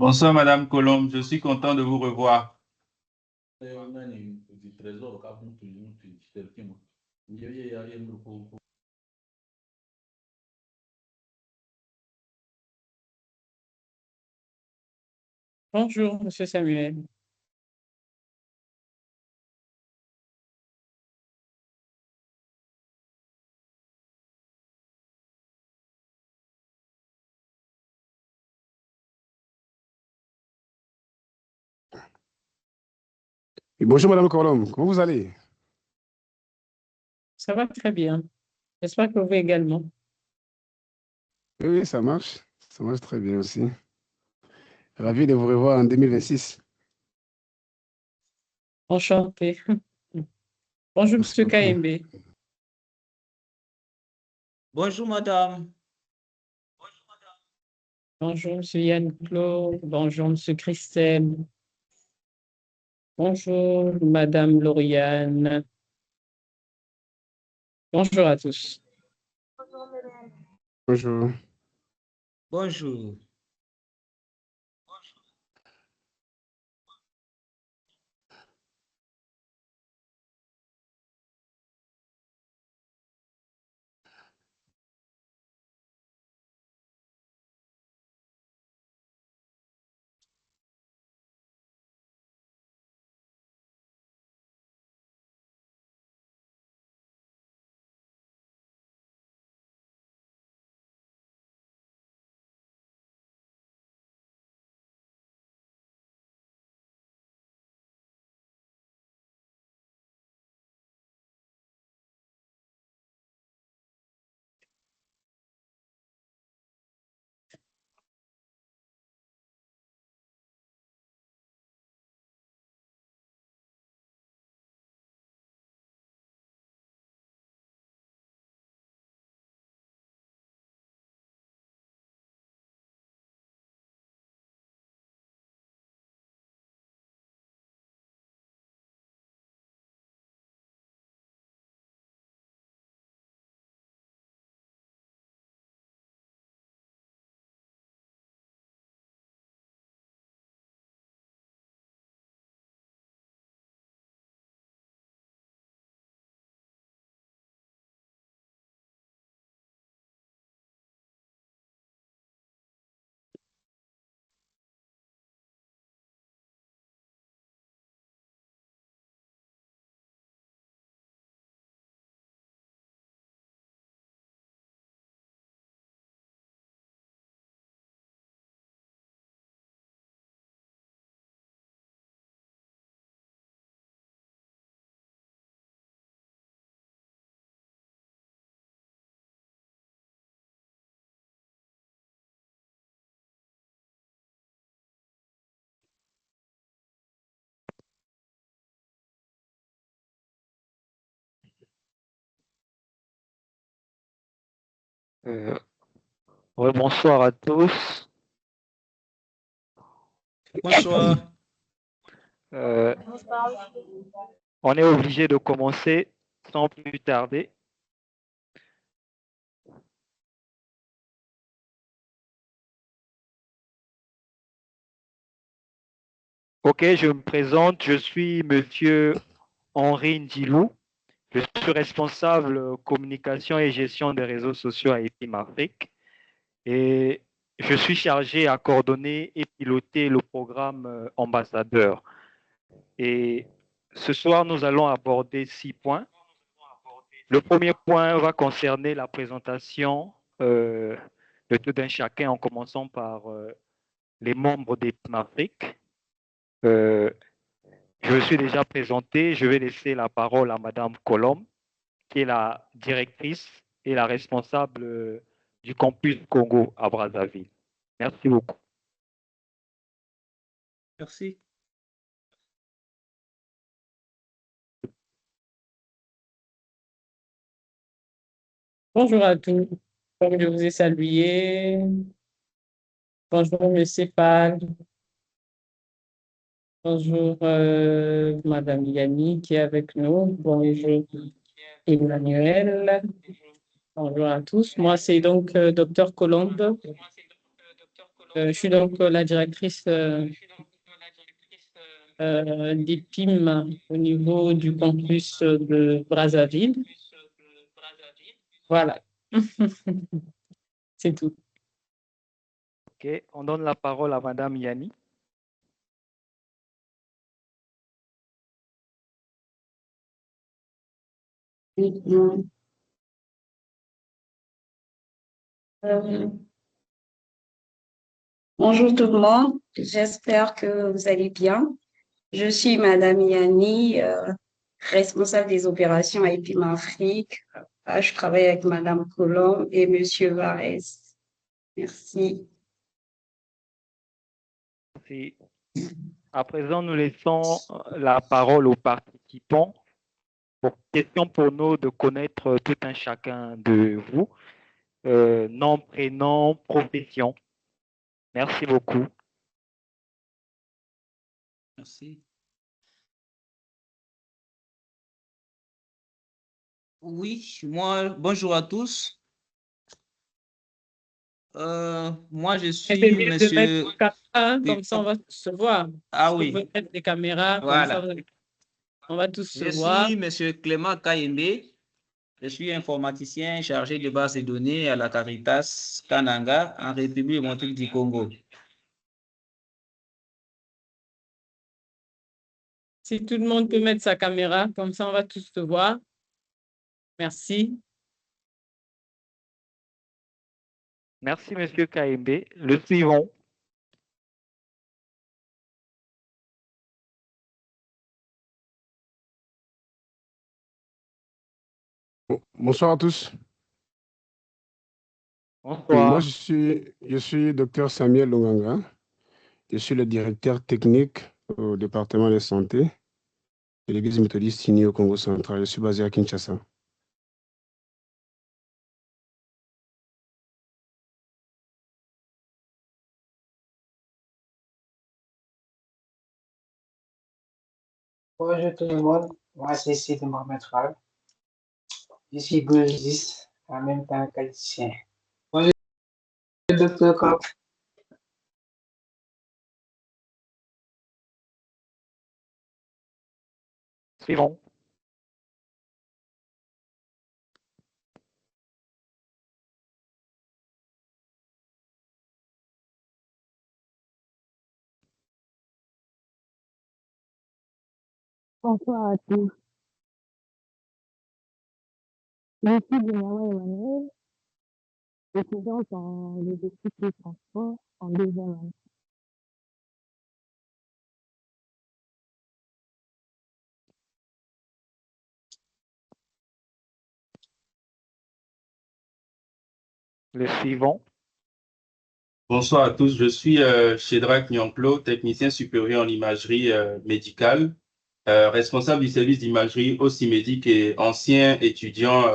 Bonsoir, Madame Colombe. Je suis content de vous revoir. Bonjour, Monsieur Samuel. Et bonjour Madame Colombe, comment vous allez? Ça va très bien. J'espère que vous également. Oui, oui, ça marche très bien aussi. Ravi de vous revoir en 2026. Enchanté. Bonjour, Merci Monsieur beaucoup. KMB. Bonjour, madame. Bonjour, Monsieur Yann Claude. Bonjour, Monsieur Christelle. Bonjour, Madame Lauriane. Bonjour à tous. Bonjour. Bonjour. Ouais, bonsoir à tous. Bonsoir. Euh, on est obligé de commencer sans plus tarder. Ok, je me présente. Je suis Monsieur Henri Ndilou. Je suis responsable communication et gestion des réseaux sociaux à EPIM Afrique. Et je suis chargé à coordonner et piloter le programme ambassadeur. Et ce soir, nous allons aborder 6 points. Le premier point va concerner la présentation de tout d'un chacun, en commençant par les membres d'EPIM Afrique. Je me suis déjà présenté. Je vais laisser la parole à Madame Colombe, qui est la directrice et la responsable du campus Congo à Brazzaville. Merci beaucoup. Merci. Bonjour à tous. Comme je vous ai salué. Bonjour, Monsieur Fall. Bonjour, Madame Yanni qui est avec nous. Bonjour, Emmanuel. Bonjour à tous. Moi, c'est donc Docteur Colombe. Je suis donc la directrice d'EPIM au niveau du campus de Brazzaville. Voilà. C'est tout. Ok, on donne la parole à Madame Yanni. Bonjour tout le monde, j'espère que vous allez bien. Je suis Madame Yani, responsable des opérations à EPIM Afrique. Je travaille avec Madame Colomb et Monsieur Varese. Merci. Merci. À présent, nous laissons la parole aux participants. Question pour nous de connaître tout un chacun de vous. Nom, prénom, profession. Merci beaucoup. Merci. Oui, bonjour à tous. Moi, je C'est suis mieux de monsieur. mettre caméra, comme ça on va tous se voir. Ah Vous oui, pouvez mettre des caméras, comme ça voilà. on va tous se Je voir. suis monsieur Clément Kayembe. Je suis informaticien chargé de base de données à la Caritas Kananga en République démocratique du Congo. Si tout le monde peut mettre sa caméra, comme ça on va tous se voir. Merci. Merci, Monsieur KMB. Le suivant. Bonsoir à tous. Bonsoir. Moi, je suis docteur Samuel Longanga. Je suis le directeur technique au département de santé de l'Église méthodiste unie au Congo central. Je suis basé à Kinshasa. Bonjour tout le monde, moi c'est Sidi Mohamed Fall. Je suis biologiste en même temps qualiticien. Bonjour docteur Kopp. Suivant. Bonsoir à tous. Je suis Benyamin Emmanuel, étudiante en logistique et transport en deuxième année. Le suivant. Bonsoir à tous, je suis Shedrack Nyanklo, technicien supérieur en imagerie médicale, responsable du service d'imagerie Ocimédic et ancien étudiant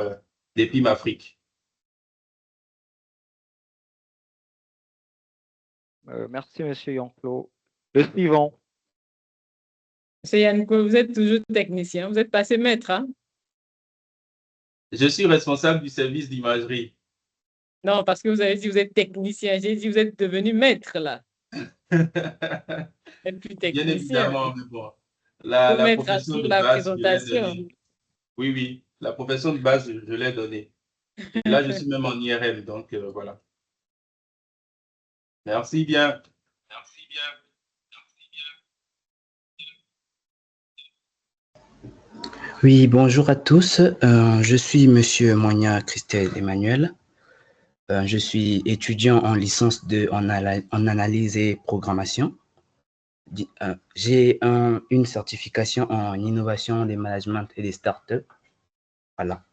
d'EPIM Afrique. Merci, Monsieur Yanclo. Le suivant. Monsieur Yanko, vous êtes toujours technicien, vous êtes passé maître, hein? Je suis responsable du service d'imagerie. Non, parce que vous avez dit que vous êtes technicien. J'ai dit que vous êtes devenu maître, là. Et plus Bien technicien. évidemment, mais bon, Faut la mettre à profession jour de la base, je l'ai présentation. donnée. Oui, oui, la profession de base, je l'ai donnée. Et là, je suis même en IRM, donc voilà. Merci bien. Merci bien. Oui, bonjour à tous. Je suis Monsieur Moigna Christelle Emmanuel. Je suis étudiant en licence en analyse et programmation. J'ai une certification en innovation des management et des startups. Voilà.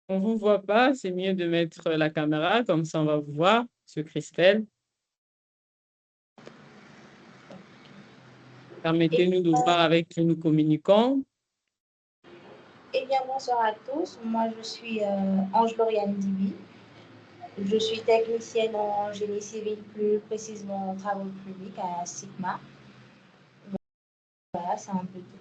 On ne vous voit pas, c'est mieux de mettre la caméra, comme ça on va vous voir, Monsieur Christelle. Permettez-nous de voir avec qui nous communiquons. Eh bien, bonsoir à tous. Moi, je suis Ange-Lauriane Dibi. Je suis technicienne en génie civil, plus précisément en travaux publics à Sigma. Voilà, c'est un peu tout.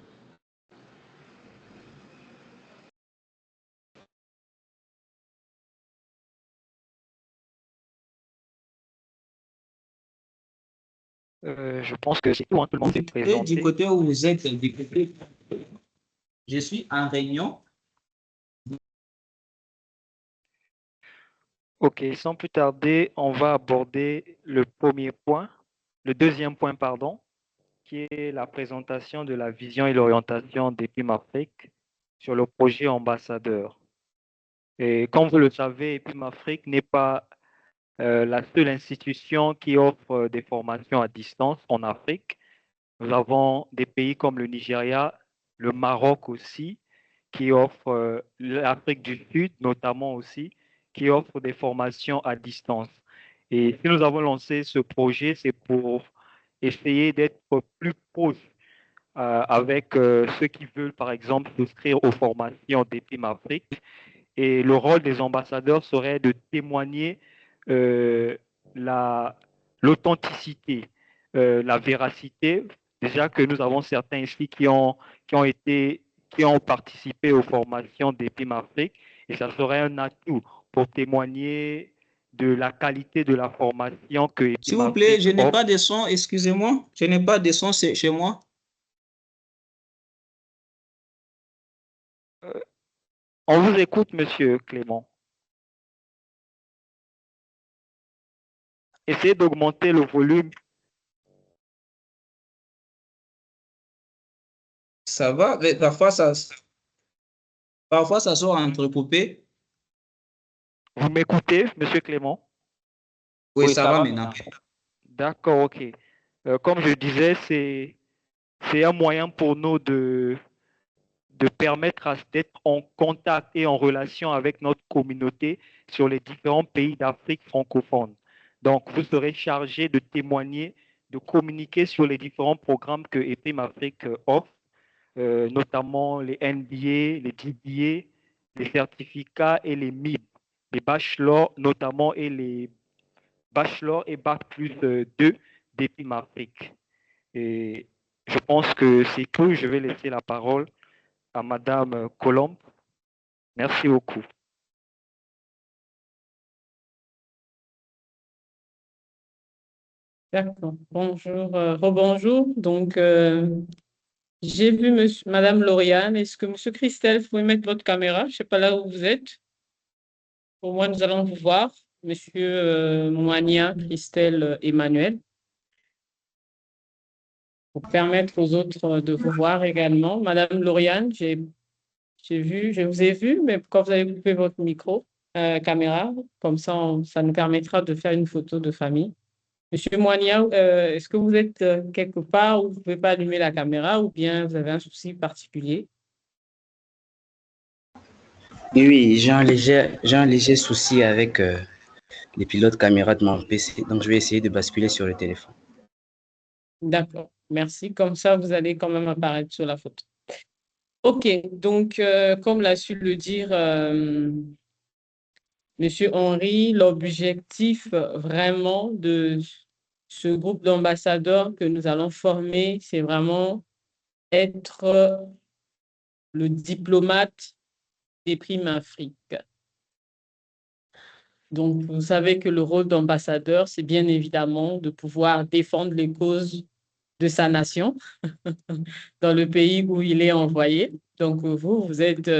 Je pense que c'est tout, hein, tout le monde est Et présenté. du côté où vous êtes, je suis en réunion. Ok, sans plus tarder, on va aborder le deuxième point, pardon, qui est la présentation de la vision et l'orientation d'EPIM Afrique sur le projet ambassadeur. Et comme vous le savez, EPIM Afrique n'est pas la seule institution qui offre des formations à distance en Afrique. Nous avons des pays comme le Nigeria, le Maroc aussi, qui offrent l'Afrique du Sud notamment aussi, qui offrent des formations à distance. Et si nous avons lancé ce projet, c'est pour essayer d'être plus proche avec ceux qui veulent, par exemple, souscrire aux formations d'EPIM Afrique. Et le rôle des ambassadeurs serait de témoigner l'authenticité, la véracité. Déjà que nous avons certains ici qui ont participé aux formations d'EPIM Afrique, et ça serait un atout pour témoigner de la qualité de la formation que EPIM S'il vous plaît, je n'ai offre. pas de son, excusez-moi. Je n'ai pas de son chez moi. On vous écoute, Monsieur Clément. Essayez d'augmenter le volume. Ça va, mais parfois ça sort entrecoupé. Vous m'écoutez, Monsieur Clément? Oui, ça va maintenant. D'accord, ok. Comme je disais, c'est un moyen pour nous de permettre d'être en contact et en relation avec notre communauté sur les différents pays d'Afrique francophone. Donc, vous serez chargé de témoigner, de communiquer sur les différents programmes que EPIM Afrique offre, notamment les NBA, les DBA, les certificats et les MIB, les bachelors notamment et les bachelors et bac plus 2 d'EPIM Afrique. Et je pense que c'est tout. Je vais laisser la parole à Madame Colombe. Merci beaucoup. D'accord. Bonjour, rebonjour. Donc, j'ai vu Madame Lauriane. Est-ce que Monsieur Christelle, vous pouvez mettre votre caméra? Je ne sais pas là où vous êtes. Au moins, nous allons vous voir. Monsieur Moania, Christelle, Emmanuel. Pour permettre aux autres de vous voir également. Madame Lauriane, je vous ai vu, mais quand vous allez couper votre micro, caméra, comme ça, ça nous permettra de faire une photo de famille. Monsieur Moigna, est-ce que vous êtes quelque part où vous ne pouvez pas allumer la caméra ou bien vous avez un souci particulier? Oui, j'ai un léger souci avec les pilotes caméra de mon PC, donc je vais essayer de basculer sur le téléphone. D'accord, merci. Comme ça, vous allez quand même apparaître sur la photo. OK, donc comme l'a su le dire Monsieur Henry, l'objectif vraiment de ce groupe d'ambassadeurs que nous allons former, c'est vraiment être le diplomate d'EPIM Afrique. Donc, vous savez que le rôle d'ambassadeur, c'est bien évidemment de pouvoir défendre les causes de sa nation dans le pays où il est envoyé. Donc, vous êtes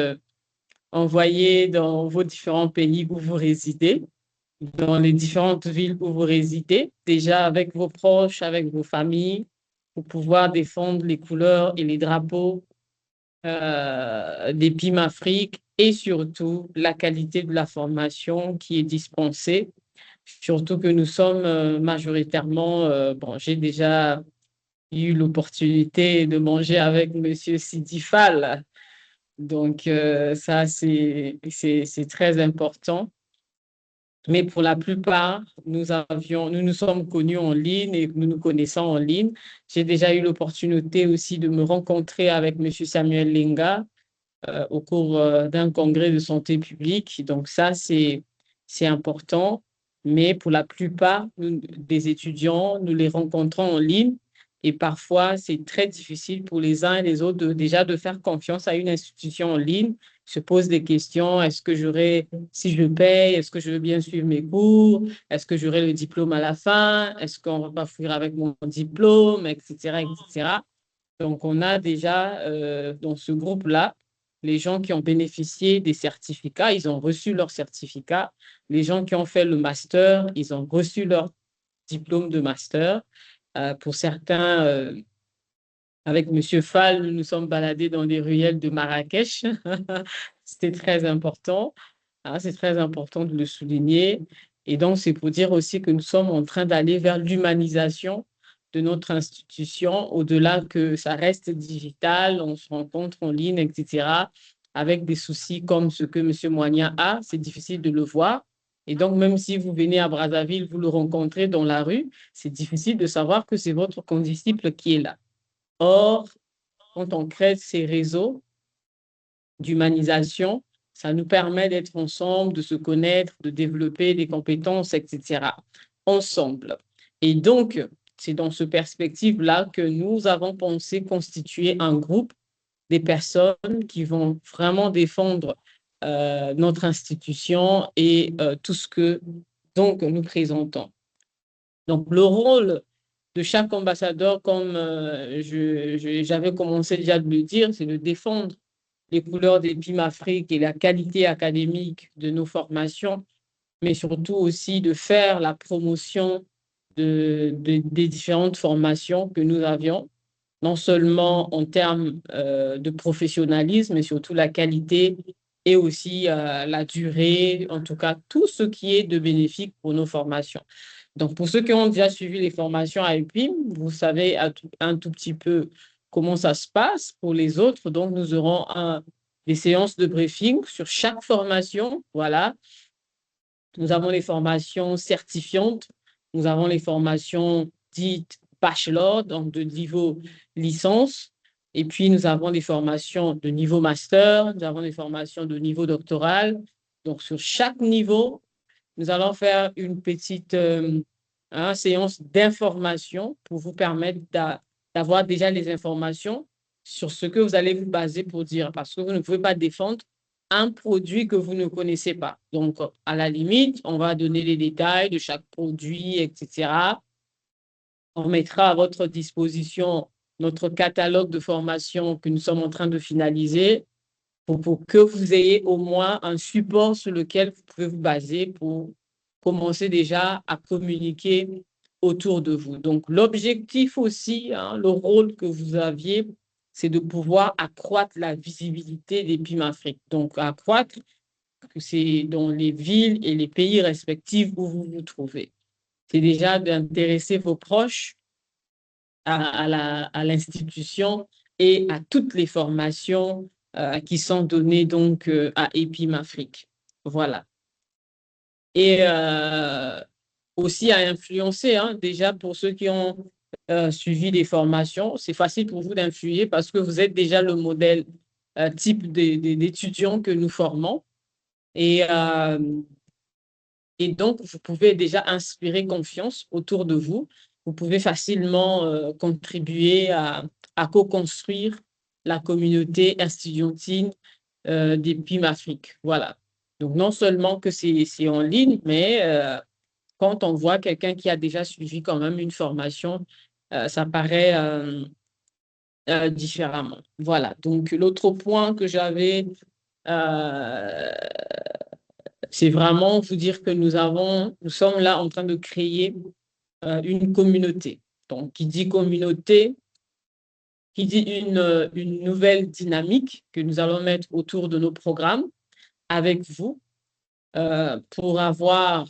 envoyé dans vos différents pays où vous résidez, dans les différentes villes où vous résidez, déjà avec vos proches, avec vos familles, pour pouvoir défendre les couleurs et les drapeaux d'EPIM Afrique et surtout la qualité de la formation qui est dispensée, surtout que nous sommes majoritairement, bon, j'ai déjà eu l'opportunité de manger avec Monsieur Sidi Fall, donc ça c'est très important. Mais pour la plupart, nous nous sommes connus en ligne et nous nous connaissons en ligne. J'ai déjà eu l'opportunité aussi de me rencontrer avec M. Samuel Lenga au cours d'un congrès de santé publique. Donc ça, c'est important. Mais pour la plupart des étudiants, nous les rencontrons en ligne. Et parfois, c'est très difficile pour les uns et les autres déjà de faire confiance à une institution en ligne se posent des questions. Est-ce que si je paye, est-ce que je veux bien suivre mes cours? Est-ce que j'aurai le diplôme à la fin? Est-ce qu'on va pas fuir avec mon diplôme, etc., etc. Donc, on a déjà dans ce groupe-là, les gens qui ont bénéficié des certificats, ils ont reçu leur certificat. Les gens qui ont fait le master, ils ont reçu leur diplôme de master. Pour certains, avec M. Fall, nous nous sommes baladés dans les ruelles de Marrakech. C'était très important. C'est très important de le souligner. Et donc, c'est pour dire aussi que nous sommes en train d'aller vers l'humanisation de notre institution, au-delà que ça reste digital, on se rencontre en ligne, etc., avec des soucis comme ce que M. Moigna a, c'est difficile de le voir. Et donc, même si vous venez à Brazzaville, vous le rencontrez dans la rue, c'est difficile de savoir que c'est votre condisciple qui est là. Or, quand on crée ces réseaux d'humanisation, ça nous permet d'être ensemble, de se connaître, de développer des compétences, etc., ensemble. Et donc, c'est dans cette perspective-là que nous avons pensé constituer un groupe des personnes qui vont vraiment défendre notre institution et tout ce que donc nous présentons. Donc, le rôle de chaque ambassadeur, comme j'avais commencé déjà de le dire, c'est de défendre les couleurs d'EPIM Afrique et la qualité académique de nos formations, mais surtout aussi de faire la promotion des différentes formations que nous avions, non seulement en termes de professionnalisme, mais surtout la qualité et aussi la durée, en tout cas tout ce qui est de bénéfique pour nos formations. Donc, pour ceux qui ont déjà suivi les formations à EPIM, vous savez un tout petit peu comment ça se passe. Pour les autres, donc, nous aurons des séances de briefing sur chaque formation. Voilà. Nous avons les formations certifiantes. Nous avons les formations dites bachelor, donc de niveau licence. Et puis, nous avons des formations de niveau master. Nous avons des formations de niveau doctoral. Donc, sur chaque niveau, nous allons faire une petite séance d'information pour vous permettre d'avoir déjà les informations sur ce que vous allez vous baser pour dire, parce que vous ne pouvez pas défendre un produit que vous ne connaissez pas. Donc, à la limite, on va donner les détails de chaque produit, etc. On mettra à votre disposition notre catalogue de formation que nous sommes en train de finaliser pour que vous ayez au moins un support sur lequel vous pouvez vous baser pour commencer déjà à communiquer autour de vous. Donc, l'objectif aussi, le rôle que vous aviez, c'est de pouvoir accroître la visibilité d'EPIM Afrique. Donc, accroître, que c'est dans les villes et les pays respectifs où vous vous trouvez. C'est déjà d'intéresser vos proches à l'institution et à toutes les formations qui sont données donc à EPIM Afrique. Voilà. Et aussi à influencer, déjà pour ceux qui ont suivi des formations, c'est facile pour vous d'influer parce que vous êtes déjà le modèle type d'étudiants que nous formons. Et donc, vous pouvez déjà inspirer confiance autour de vous. Vous pouvez facilement contribuer à co-construire la communauté estudiantine d'EPIM Afrique. Voilà. Donc, non seulement que c'est en ligne, mais quand on voit quelqu'un qui a déjà suivi quand même une formation, ça paraît différemment. Voilà. Donc, l'autre point que j'avais, c'est vraiment vous dire que nous sommes là en train de créer une communauté. Donc, qui dit communauté, qui dit une nouvelle dynamique que nous allons mettre autour de nos programmes avec vous pour avoir,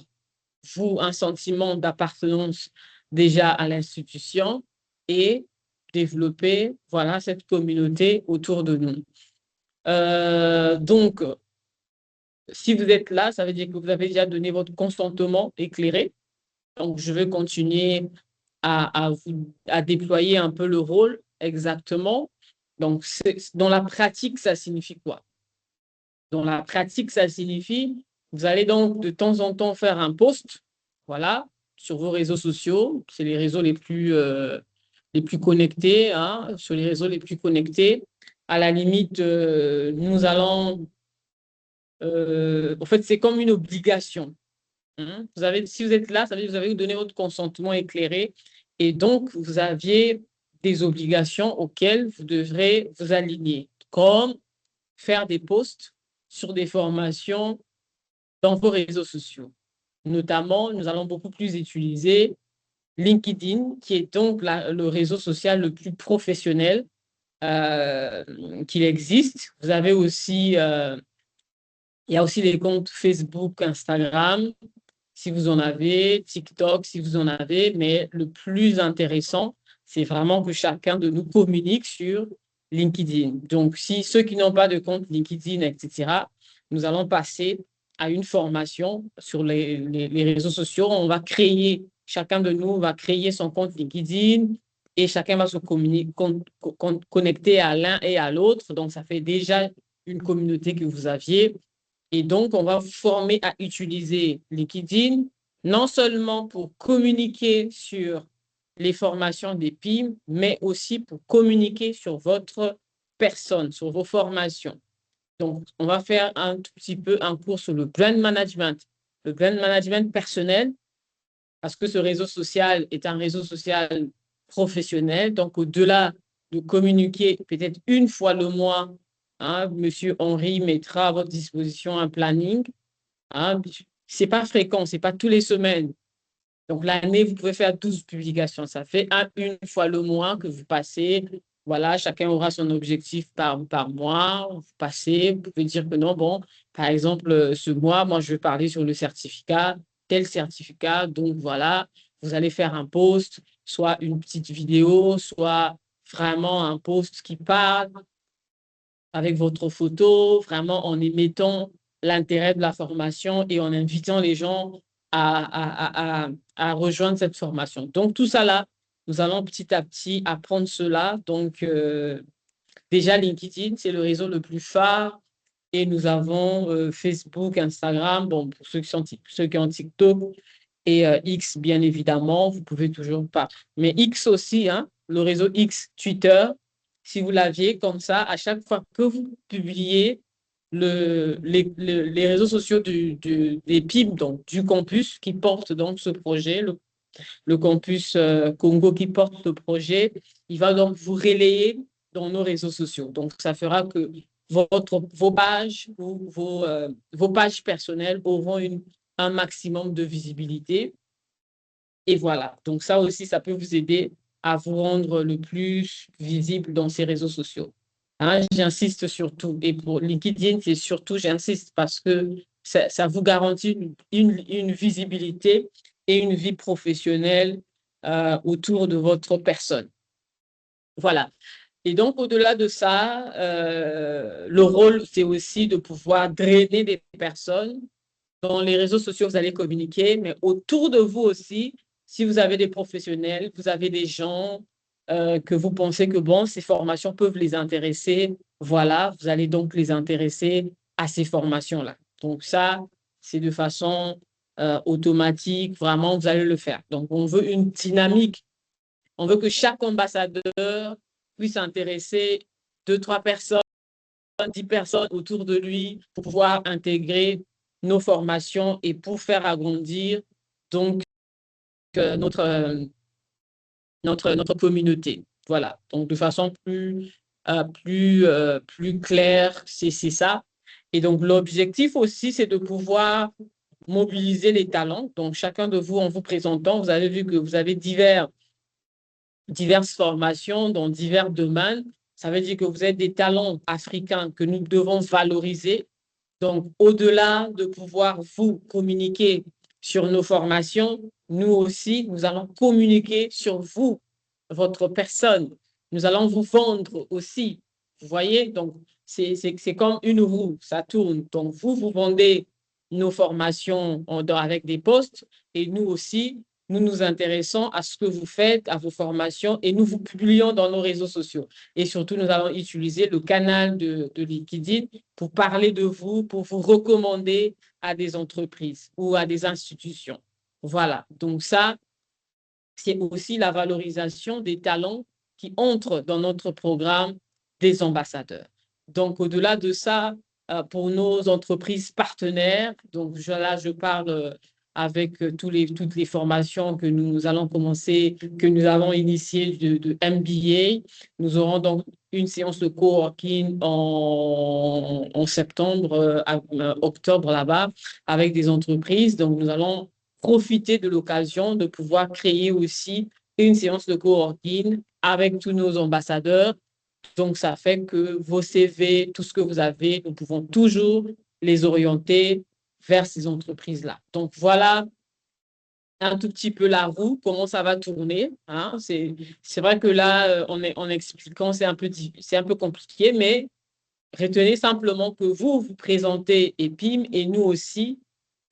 vous, un sentiment d'appartenance déjà à l'institution et développer, voilà, cette communauté autour de nous. Donc, si vous êtes là, ça veut dire que vous avez déjà donné votre consentement éclairé. Donc, je vais continuer à déployer un peu le rôle exactement. Donc, dans la pratique, ça signifie quoi? Dans la pratique, ça signifie, vous allez donc de temps en temps faire un post, voilà, sur vos réseaux sociaux. C'est les réseaux les plus connectés, sur les réseaux les plus connectés. À la limite, nous allons en fait, c'est comme une obligation. Hein. Si vous êtes là, ça veut dire que vous avez donné votre consentement éclairé et donc vous aviez des obligations auxquelles vous devrez vous aligner, comme faire des posts sur des formations dans vos réseaux sociaux. Notamment, nous allons beaucoup plus utiliser LinkedIn, qui est donc le réseau social le plus professionnel qu'il existe. Vous avez aussi, il y a aussi les comptes Facebook, Instagram, si vous en avez, TikTok, si vous en avez, mais le plus intéressant, c'est vraiment que chacun de nous communique sur LinkedIn. Donc, si ceux qui n'ont pas de compte LinkedIn, etc., nous allons passer à une formation sur les réseaux sociaux. On va créer, chacun de nous va créer son compte LinkedIn et chacun va se connecter à l'un et à l'autre. Donc, ça fait déjà une communauté que vous aviez. Et donc, on va vous former à utiliser LinkedIn, non seulement pour communiquer sur les formations des PIM, mais aussi pour communiquer sur votre personne, sur vos formations. Donc, on va faire un tout petit peu un cours sur le brand management personnel, parce que ce réseau social est un réseau social professionnel. Donc, au-delà de communiquer peut-être une fois le mois, hein, Monsieur Henri mettra à votre disposition un planning. Hein, ce n'est pas fréquent, ce n'est pas tous les semaines. Donc, l'année, vous pouvez faire 12 publications. Ça fait une fois le mois que vous passez. Voilà, chacun aura son objectif par mois. Vous passez, vous pouvez dire que non, bon, par exemple, ce mois, moi, je vais parler sur le certificat, tel certificat. Donc, voilà, vous allez faire un post, soit une petite vidéo, soit vraiment un post qui parle avec votre photo, vraiment en émettant l'intérêt de la formation et en invitant les gens à rejoindre cette formation. Donc, tout ça là, nous allons petit à petit apprendre cela. Donc, déjà, LinkedIn, c'est le réseau le plus phare. Et nous avons Facebook, Instagram, bon, pour ceux qui ont TikTok et X, bien évidemment, vous pouvez toujours pas. Mais X aussi, hein, le réseau X, Twitter, si vous l'aviez comme ça, à chaque fois que vous publiez les réseaux sociaux des PIB, donc du campus qui porte donc ce projet, le campus Congo qui porte le projet, il va donc vous relayer dans nos réseaux sociaux. Donc, ça fera que vos pages ou vos pages personnelles auront un maximum de visibilité. Et voilà. Donc, ça aussi, ça peut vous aider à vous rendre le plus visible dans ces réseaux sociaux. Hein, j'insiste surtout. Et pour LinkedIn, c'est surtout, j'insiste parce que ça vous garantit une visibilité et une vie professionnelle autour de votre personne. Voilà. Et donc, au-delà de ça, le rôle, c'est aussi de pouvoir drainer des personnes. Dans les réseaux sociaux, vous allez communiquer, mais autour de vous aussi, si vous avez des professionnels, vous avez des gens que vous pensez que, bon, ces formations peuvent les intéresser, voilà, vous allez donc les intéresser à ces formations-là. Donc, ça, c'est de façon automatique, vraiment, vous allez le faire. Donc, on veut une dynamique. On veut que chaque ambassadeur puisse intéresser 2, 3 personnes, 10 personnes autour de lui pour pouvoir intégrer nos formations et pour faire agrandir donc notre communauté. Voilà, donc de façon plus claire, c'est ça. Et donc l'objectif aussi, c'est de pouvoir mobiliser les talents. Donc chacun de vous, en vous présentant, vous avez vu que vous avez diverses formations dans divers domaines. Ça veut dire que vous êtes des talents africains que nous devons valoriser. Donc, au-delà de pouvoir vous communiquer sur nos formations, nous aussi, nous allons communiquer sur vous, votre personne. Nous allons vous vendre aussi. Vous voyez, donc, c'est comme une roue, ça tourne. Donc, vous vendez nos formations avec des posts et nous aussi, nous nous intéressons à ce que vous faites, à vos formations et nous vous publions dans nos réseaux sociaux. Et surtout, nous allons utiliser le canal de LinkedIn pour parler de vous, pour vous recommander à des entreprises ou à des institutions. Voilà, donc ça, c'est aussi la valorisation des talents qui entrent dans notre programme des ambassadeurs. Donc, au-delà de ça, pour nos entreprises partenaires. Donc là, je parle avec toutes les formations que nous allons commencer, que nous avons initiées de MBA. Nous aurons donc une séance de coworking en septembre, octobre là-bas, avec des entreprises. Donc, nous allons profiter de l'occasion de pouvoir créer aussi une séance de coworking avec tous nos ambassadeurs. Donc, ça fait que vos CV, tout ce que vous avez, nous pouvons toujours les orienter vers ces entreprises-là. Donc, voilà un tout petit peu la roue, comment ça va tourner. Hein. C'est vrai que là, en expliquant, c'est un peu compliqué, mais retenez simplement que vous présentez EPIM et nous aussi,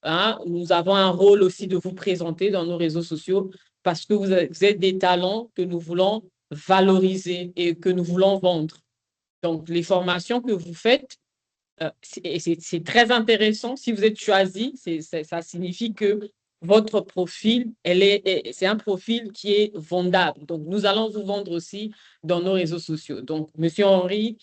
hein, nous avons un rôle aussi de vous présenter dans nos réseaux sociaux parce que vous êtes des talents que nous voulons valoriser et que nous voulons vendre. Donc, les formations que vous faites, c'est très intéressant. Si vous êtes choisi, ça signifie que votre profil, c'est un profil qui est vendable. Donc, nous allons vous vendre aussi dans nos réseaux sociaux. Donc, Monsieur Henri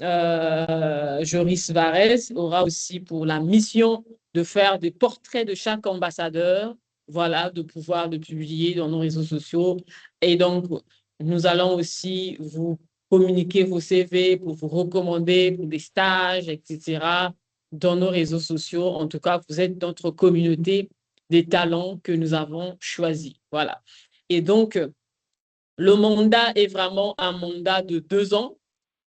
Joris Varese aura aussi pour la mission de faire des portraits de chaque ambassadeur, voilà, de pouvoir le publier dans nos réseaux sociaux. Et donc, nous allons aussi vous communiquer vos CV pour vous recommander pour des stages, etc., dans nos réseaux sociaux. En tout cas, vous êtes notre communauté des talents que nous avons choisis. Voilà. Et donc, le mandat est vraiment un mandat de 2 ans.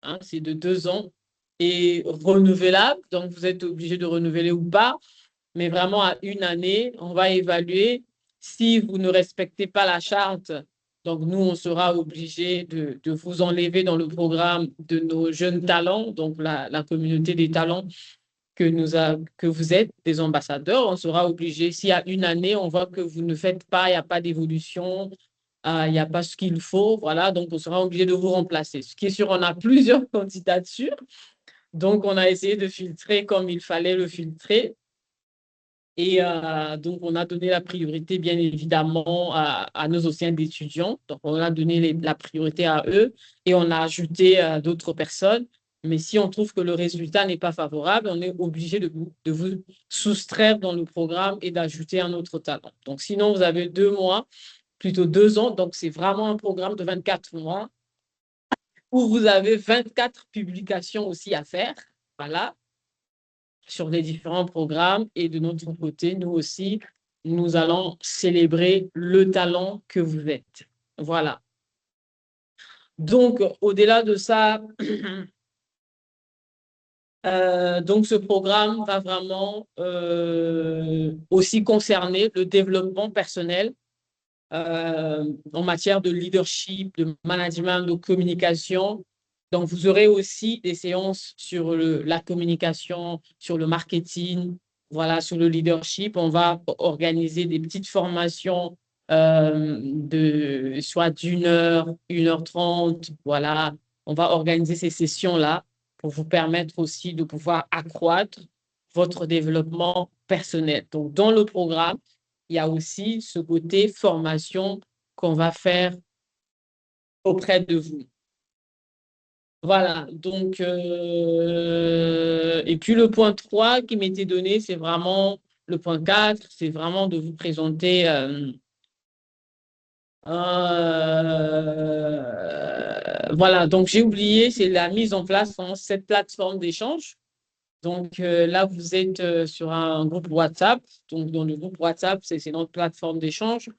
Hein, c'est de 2 ans et renouvelable. Donc, vous êtes obligé de renouveler ou pas. Mais vraiment, à 1 année, on va évaluer. Si vous ne respectez pas la charte, donc nous, on sera obligé de vous enlever dans le programme de nos jeunes talents, donc la communauté des talents que vous êtes, des ambassadeurs. On sera obligé, s'il y a 1 année, on voit que vous ne faites pas, il n'y a pas d'évolution, il n'y a pas ce qu'il faut, voilà, donc on sera obligé de vous remplacer. Ce qui est sûr, on a plusieurs candidatures, donc on a essayé de filtrer comme il fallait le filtrer. Et donc, on a donné la priorité, bien évidemment, à nos anciens d'étudiants. Donc, on a donné la priorité à eux et on a ajouté d'autres personnes. Mais si on trouve que le résultat n'est pas favorable, on est obligé de vous soustraire dans le programme et d'ajouter un autre talent. Donc, sinon, vous avez 2 mois, plutôt 2 ans. Donc, c'est vraiment un programme de 24 mois où vous avez 24 publications aussi à faire. Voilà, sur les différents programmes. Et de notre côté, nous aussi, nous allons célébrer le talent que vous êtes. Voilà. Donc, au-delà de ça, donc ce programme va vraiment aussi concerner le développement personnel en matière de leadership, de management, de communication. Donc, vous aurez aussi des séances sur la communication, sur le marketing, voilà, sur le leadership. On va organiser des petites formations soit d'1 heure, 1h30, voilà. On va organiser ces sessions-là pour vous permettre aussi de pouvoir accroître votre développement personnel. Donc, dans le programme, il y a aussi ce côté formation qu'on va faire auprès de vous. Voilà, donc, et puis le point 3 qui m'était donné, c'est vraiment, le point 4, c'est vraiment de vous présenter, voilà, donc j'ai oublié, c'est la mise en place de cette plateforme d'échange. Donc là, vous êtes sur un groupe WhatsApp. Donc, dans le groupe WhatsApp, c'est notre plateforme d'échange.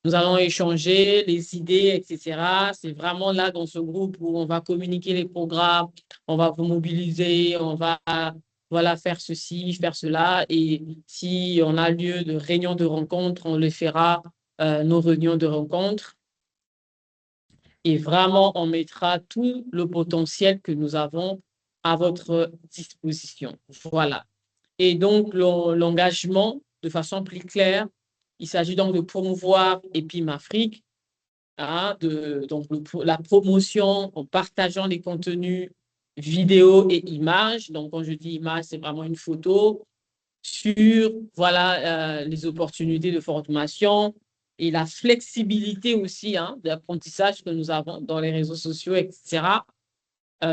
Nous allons échanger les idées, etc. C'est vraiment là, dans ce groupe, où on va communiquer les programmes, on va vous mobiliser, on va voilà, faire ceci, faire cela. Et si on a lieu de réunions de rencontres, on les fera, nos réunions de rencontres. Et vraiment, on mettra tout le potentiel que nous avons à votre disposition. Voilà. Et donc, l'engagement, de façon plus claire, il s'agit donc de promouvoir EPIM Afrique, hein, donc la promotion en partageant les contenus vidéo et images. Donc, quand je dis image, c'est vraiment une photo sur voilà, les opportunités de formation et la flexibilité aussi, hein, d'apprentissage que nous avons dans les réseaux sociaux, etc.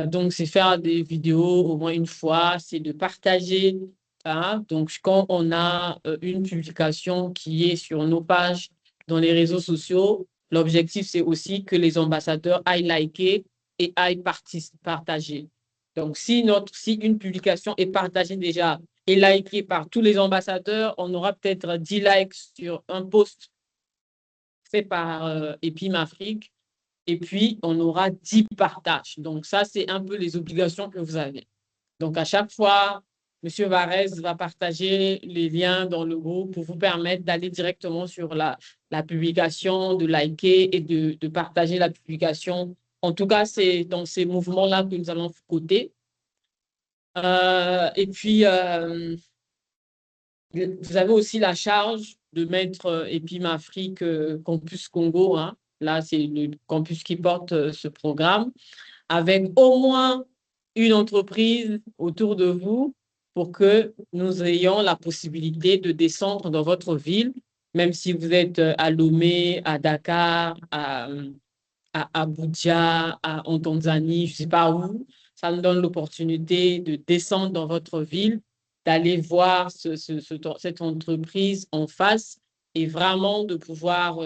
Donc, c'est faire des vidéos au moins une fois, c'est de partager. Hein. Donc, quand on a une publication qui est sur nos pages dans les réseaux sociaux, l'objectif, c'est aussi que les ambassadeurs aillent liker et aillent partager. Donc, si une publication est partagée déjà et likée par tous les ambassadeurs, on aura peut-être 10 likes sur un post fait par EPIM Afrique. Et puis, on aura 10 partages. Donc, ça, c'est un peu les obligations que vous avez. Donc, à chaque fois, M. Varese va partager les liens dans le groupe pour vous permettre d'aller directement sur la publication, de liker et de partager la publication. En tout cas, c'est dans ces mouvements-là que nous allons coter. Et puis, vous avez aussi la charge de mettre EPIM Afrique Campus Congo. Hein. Là, c'est le campus qui porte ce programme, avec au moins une entreprise autour de vous pour que nous ayons la possibilité de descendre dans votre ville, même si vous êtes à Lomé, à Dakar, à Abuja, en Tanzanie, je ne sais pas où. Ça nous donne l'opportunité de descendre dans votre ville, d'aller voir cette entreprise en face et vraiment de pouvoir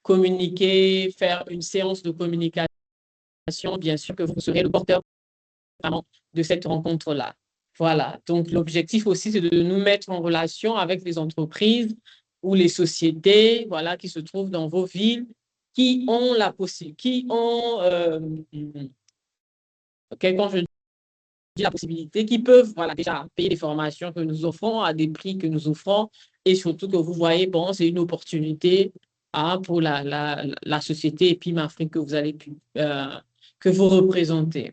communiquer, faire une séance de communication. Bien sûr que vous serez le porteur vraiment de cette rencontre-là. Voilà. Donc, l'objectif aussi, c'est de nous mettre en relation avec les entreprises ou les sociétés, voilà, qui se trouvent dans vos villes, qui ont la possibilité, quand je dis la possibilité, qui peuvent, voilà, déjà payer les formations que nous offrons à des prix que nous offrons et surtout que vous voyez, bon, c'est une opportunité pour la société EPIM Afrique que vous allez que vous représentez.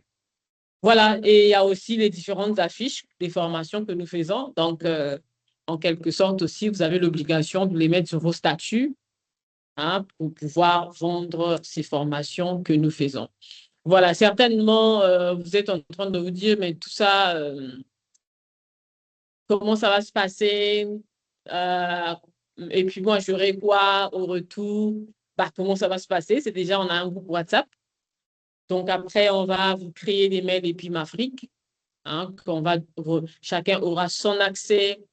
Voilà, et il y a aussi les différentes affiches des formations que nous faisons. Donc, en quelque sorte aussi, vous avez l'obligation de les mettre sur vos statuts pour pouvoir vendre ces formations que nous faisons. Voilà, certainement, vous êtes en train de vous dire, mais tout ça, comment ça va se passer? Et puis moi, j'aurai quoi au retour? Comment ça va se passer? C'est déjà, on a un groupe WhatsApp. Donc, après, on va vous créer des mails EPIM Afrique. Chacun aura son accès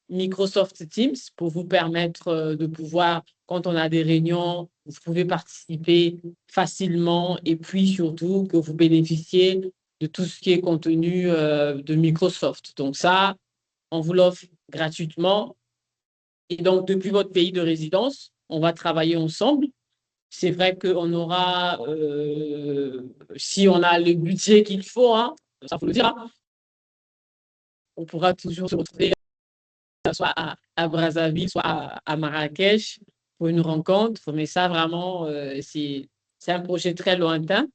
Microsoft Teams pour vous permettre de pouvoir, quand on a des réunions, vous pouvez participer facilement et puis surtout que vous bénéficiez de tout ce qui est contenu de Microsoft. Donc ça, on vous l'offre gratuitement. Et donc, depuis votre pays de résidence, on va travailler ensemble. C'est vrai qu'on aura, si on a le budget qu'il faut, ça faut le dire, on pourra toujours se retrouver, que ce soit à Brazzaville, soit à Marrakech, pour une rencontre. Mais ça, vraiment, c'est un projet très lointain.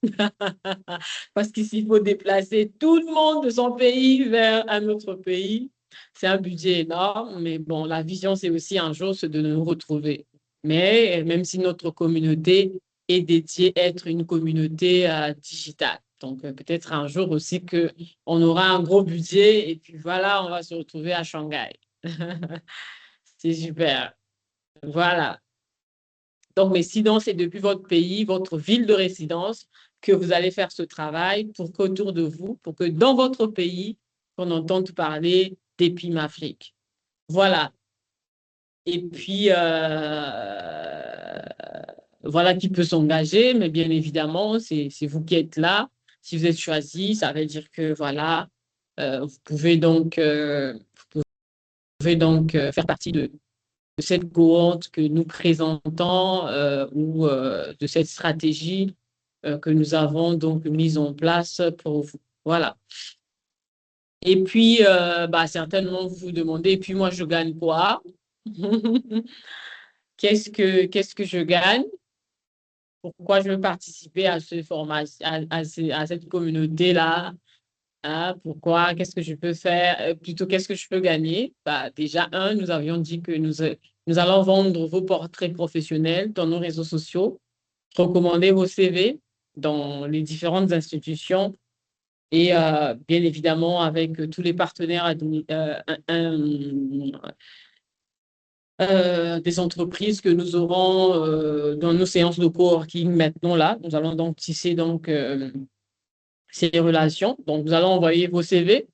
Parce qu'il faut déplacer tout le monde de son pays vers un autre pays. C'est un budget énorme. Mais bon, la vision, c'est aussi un jour de nous retrouver. Mais même si notre communauté est dédiée à être une communauté digitale. Donc, peut-être un jour aussi qu'on aura un gros budget et puis voilà, on va se retrouver à Shanghai. C'est super. Voilà. Donc, mais sinon, c'est depuis votre pays, votre ville de résidence, que vous allez faire ce travail pour qu'autour de vous, pour que dans votre pays, on entende parler d'EPIM Afrique. Voilà. Et puis, voilà qui peut s'engager, mais bien évidemment, c'est vous qui êtes là. Si vous êtes choisi, ça veut dire que, voilà, vous pouvez donc faire partie de cette cohorte que nous présentons ou de cette stratégie que nous avons donc mise en place pour vous. Voilà. Et puis, certainement, vous vous demandez, et puis moi, je gagne quoi? Qu'est-ce que je gagne? Pourquoi je veux participer à cette communauté-là? Pourquoi? Qu'est-ce que je peux faire? Plutôt, qu'est-ce que je peux gagner? Déjà, nous avions dit que nous allons vendre vos portraits professionnels dans nos réseaux sociaux, recommander vos CV dans les différentes institutions et bien évidemment avec tous les partenaires des entreprises que nous aurons dans nos séances de coworking maintenant là. Nous allons donc tisser donc, ces relations. Donc, nous allons envoyer vos CV.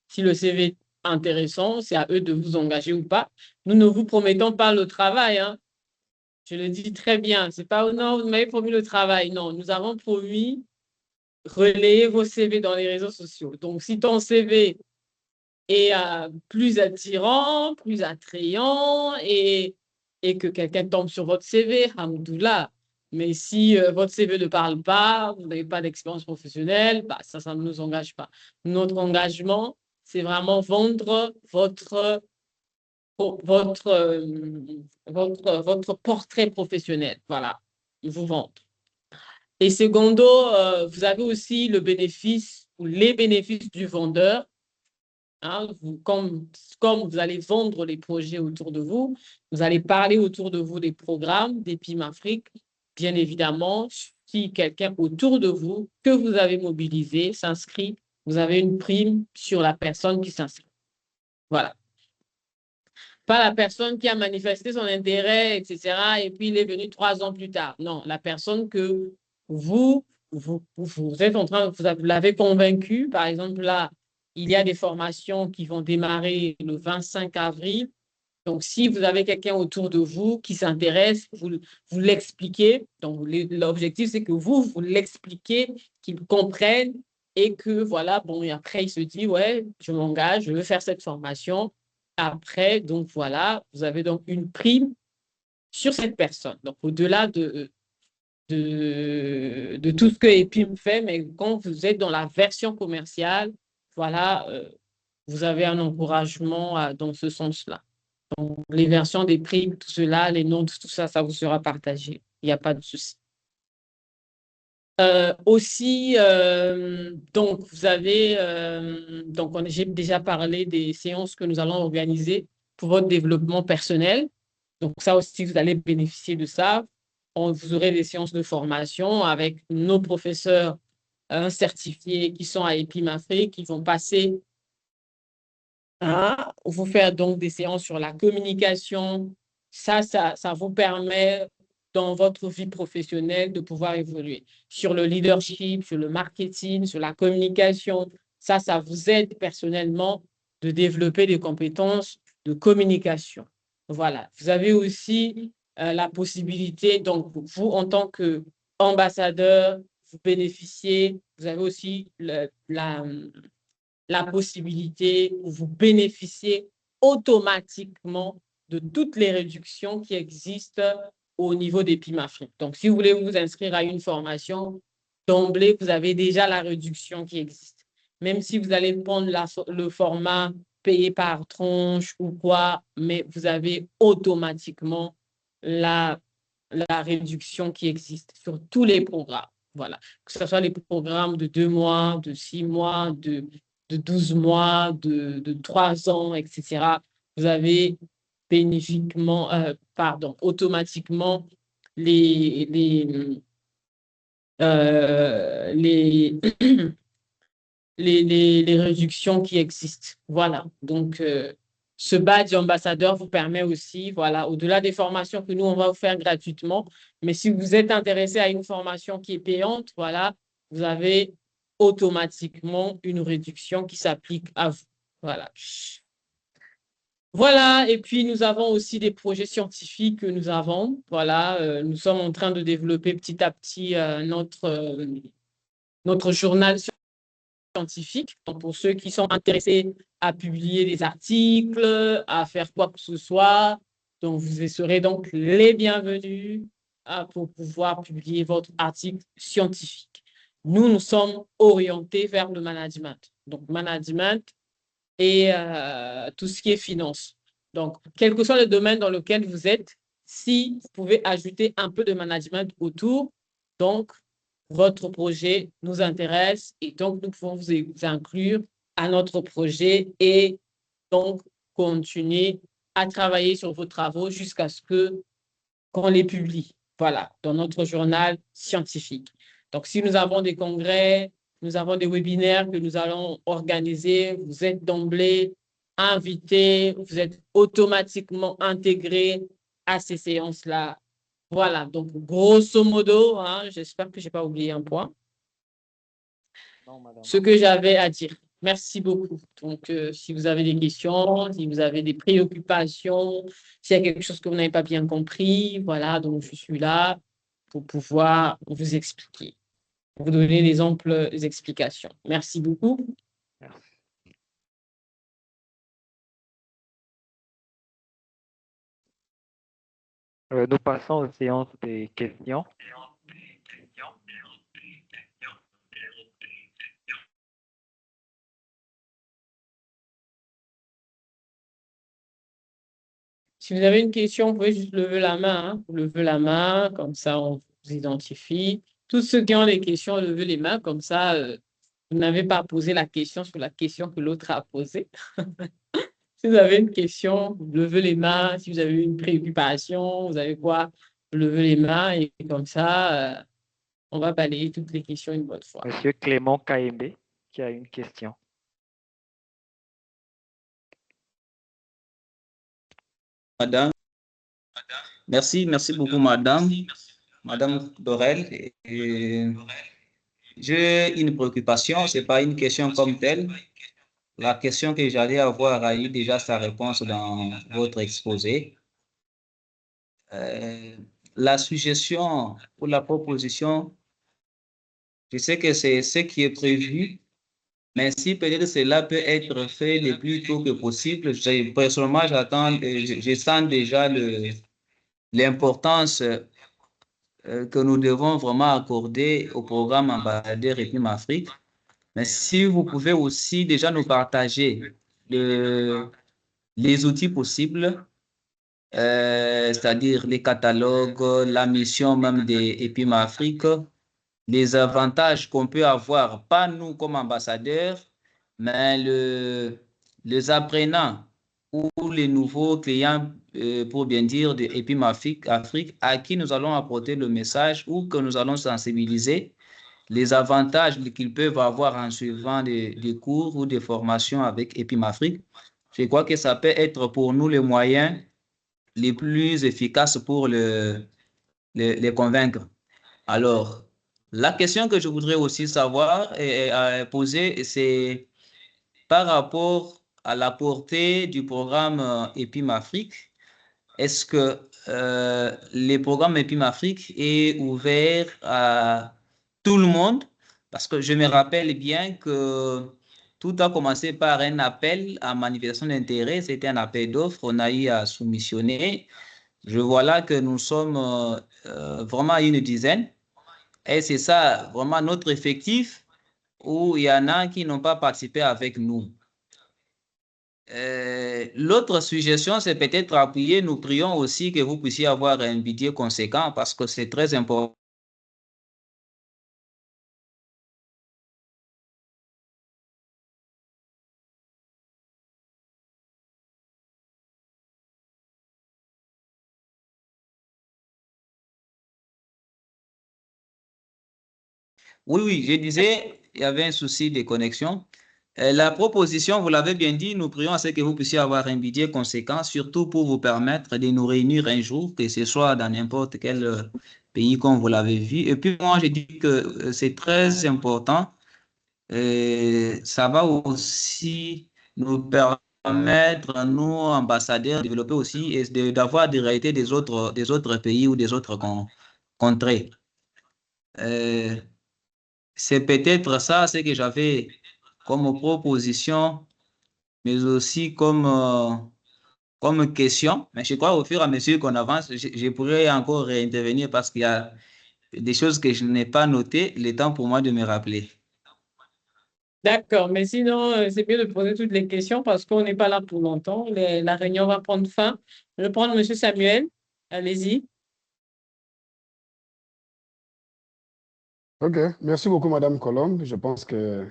Si le CV est intéressant, c'est à eux de vous engager ou pas. Nous ne vous promettons pas le travail, hein. Je le dis très bien. C'est pas, oh non, vous m'avez promis le travail. Non, nous avons promis relayer vos CV dans les réseaux sociaux. Donc, si ton CV est plus attirant, plus attrayant et que quelqu'un tombe sur votre CV, hamdoulah. Mais si votre CV ne parle pas, vous n'avez pas d'expérience professionnelle, bah, ça ne nous engage pas. Notre engagement, c'est vraiment vendre votre portrait professionnel. Voilà, vous vendre. Et secondo, vous avez aussi le bénéfice ou les bénéfices du vendeur. Hein, comme vous allez vendre les projets autour de vous, vous allez parler autour de vous des programmes d'EPIM Afrique. Bien évidemment, si quelqu'un autour de vous que vous avez mobilisé s'inscrit, vous avez une prime sur la personne qui s'inscrit. Voilà. Pas la personne qui a manifesté son intérêt, etc. Et puis il est venu 3 ans plus tard. Non, la personne que vous êtes en train, vous l'avez convaincu. Par exemple, là, il y a des formations qui vont démarrer le 25 avril. Donc, si vous avez quelqu'un autour de vous qui s'intéresse, vous l'expliquez. Donc, l'objectif, c'est que vous l'expliquez, qu'il comprenne et que, voilà, bon, et après, il se dit, ouais, je m'engage, je veux faire cette formation. Après, donc, voilà, vous avez donc une prime sur cette personne. Donc, au-delà de tout ce que EPIM fait, mais quand vous êtes dans la version commerciale, voilà, vous avez un encouragement dans ce sens-là. Donc, les versions des primes, tout cela, les notes, tout ça, ça vous sera partagé. Il n'y a pas de souci. Aussi, donc, vous avez, donc, j'ai déjà parlé des séances que nous allons organiser pour votre développement personnel. Donc, ça aussi, vous allez bénéficier de ça. Vous aurez des séances de formation avec nos professeurs certifiés qui sont à EPIM Afrique, qui vont passer à vous faire donc des séances sur la communication. Ça vous permet dans votre vie professionnelle de pouvoir évoluer sur le leadership, sur le marketing, sur la communication. Ça vous aide personnellement de développer des compétences de communication. Voilà. Vous avez aussi la possibilité, donc vous, en tant qu'ambassadeur, vous bénéficiez, vous avez aussi la possibilité où vous bénéficiez automatiquement de toutes les réductions qui existent au niveau des PIM Afrique. Donc, si vous voulez vous inscrire à une formation, d'emblée, vous avez déjà la réduction qui existe. Même si vous allez prendre le format payé par tranche ou quoi, mais vous avez automatiquement la réduction qui existe sur tous les programmes. Voilà. Que ce soit les programmes de 2 mois, de 6 mois, de 12 mois, de 3 ans, etc. Vous avez bénéfiquement, automatiquement les réductions qui existent. Voilà. Donc, ce badge ambassadeur vous permet aussi, voilà, au-delà des formations que nous, on va vous faire gratuitement, mais si vous êtes intéressé à une formation qui est payante, voilà, vous avez automatiquement une réduction qui s'applique à vous. Voilà. Voilà, et puis nous avons aussi des projets scientifiques que nous avons. Voilà, nous sommes en train de développer petit à petit notre journal scientifique. Donc, pour ceux qui sont intéressés à publier des articles, à faire quoi que ce soit, donc vous serez donc les bienvenus pour pouvoir publier votre article scientifique. Nous sommes orientés vers le management. Donc, management et tout ce qui est finance. Donc, quel que soit le domaine dans lequel vous êtes, si vous pouvez ajouter un peu de management autour, donc, votre projet nous intéresse et donc nous pouvons vous inclure à notre projet et donc continuer à travailler sur vos travaux jusqu'à ce qu'on les publie. Voilà, dans notre journal scientifique. Donc, si nous avons des congrès, nous avons des webinaires que nous allons organiser, vous êtes d'emblée invité, vous êtes automatiquement intégré à ces séances-là. Voilà, donc grosso modo, hein, j'espère que je n'ai pas oublié un point. Non, madame. Ce que j'avais à dire. Merci beaucoup. Donc, si vous avez des questions, si vous avez des préoccupations, s'il y a quelque chose que vous n'avez pas bien compris, voilà, donc je suis là pour pouvoir vous expliquer, vous donner des amples explications. Merci beaucoup. Merci. Nous passons aux séances des questions. Si vous avez une question, vous pouvez juste lever la main. Hein. Vous levez la main, comme ça on vous identifie. Tous ceux qui ont des questions, levez les mains, comme ça vous n'avez pas à poser la question sur la question que l'autre a posée. Si vous avez une question, levez les mains. Si vous avez une préoccupation, vous avez quoi, levez les mains et comme ça, on va balayer toutes les questions une bonne fois. Monsieur Clément KMB qui a une question. Madame, merci beaucoup, madame Dorel. J'ai une préoccupation, ce n'est pas une question comme telle. La question que j'allais avoir a eu déjà sa réponse dans votre exposé. La suggestion ou la proposition, je sais que c'est ce qui est prévu, mais si peut-être cela peut être fait le plus tôt que possible, personnellement, je sens déjà l'importance que nous devons vraiment accorder au programme Ambassadeur EPIM Afrique. Mais si vous pouvez aussi déjà nous partager les outils possibles, c'est-à-dire les catalogues, la mission même des EPIM Afrique, les avantages qu'on peut avoir, pas nous comme ambassadeurs, mais les apprenants ou les nouveaux clients, pour bien dire, de EPIM Afrique, à qui nous allons apporter le message ou que nous allons sensibiliser, les avantages qu'ils peuvent avoir en suivant des cours ou des formations avec EPIM Afrique. Je crois que ça peut être pour nous les moyens les plus efficaces pour les convaincre. Alors, la question que je voudrais aussi savoir et poser, c'est par rapport à la portée du programme EPIM Afrique. Est-ce que le programme EPIM Afrique est ouvert à tout le monde? Parce que je me rappelle bien que tout a commencé par un appel à manifestation d'intérêt. C'était un appel d'offres. On a eu à soumissionner. Je vois là que nous sommes vraiment une dizaine. Et c'est ça, vraiment notre effectif, où il y en a qui n'ont pas participé avec nous. L'autre suggestion, c'est peut-être appuyer. Nous prions aussi que vous puissiez avoir un budget conséquent parce que c'est très important. Oui, je disais, il y avait un souci de connexion. La proposition, vous l'avez bien dit, nous prions à ce que vous puissiez avoir un budget conséquent, surtout pour vous permettre de nous réunir un jour, que ce soit dans n'importe quel pays comme vous l'avez vu. Et puis moi, je dis que c'est très important. Ça va aussi nous permettre, nous, ambassadeurs, de développer aussi et d'avoir des réalités des autres pays ou des autres contrées. C'est peut-être ça ce que j'avais comme proposition, mais aussi comme question. Mais je crois au fur et à mesure qu'on avance, je pourrais encore réintervenir parce qu'il y a des choses que je n'ai pas notées, le temps pour moi de me rappeler. D'accord, mais sinon, c'est mieux de poser toutes les questions parce qu'on n'est pas là pour longtemps. La réunion va prendre fin. Je vais prendre M. Samuel. Allez-y. OK, merci beaucoup, Madame Colombe. Je pense que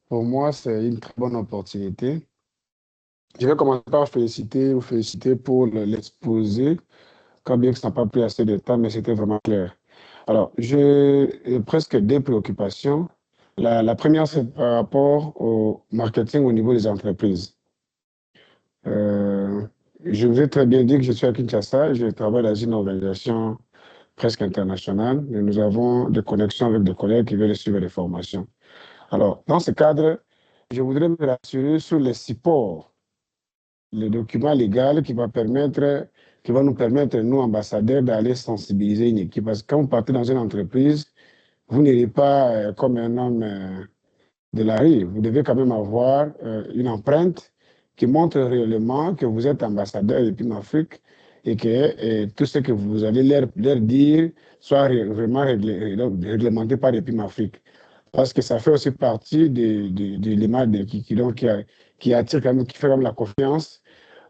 pour moi, c'est une très bonne opportunité. Je vais commencer par vous féliciter pour l'exposé, quand bien que ça n'a pas pris assez de temps, mais c'était vraiment clair. Alors, j'ai presque deux préoccupations. La première, c'est par rapport au marketing au niveau des entreprises. Je vous ai très bien dit que je suis à Kinshasa. Je travaille dans une organisation presque internationale. Et nous avons des connexions avec des collègues qui veulent suivre les formations. Alors, dans ce cadre, je voudrais me rassurer sur les supports, le document légal qui va nous permettre, nous, ambassadeurs, d'aller sensibiliser une équipe. Parce que quand vous partez dans une entreprise, vous n'irez pas comme un homme de la rue. Vous devez quand même avoir une empreinte qui montre réellement que vous êtes ambassadeur de PIM Afrique et que tout ce que vous allez leur dire soit vraiment réglementé par les PIM Afrique. Parce que ça fait aussi partie de l'image qui attire quand même, qui fait quand même la confiance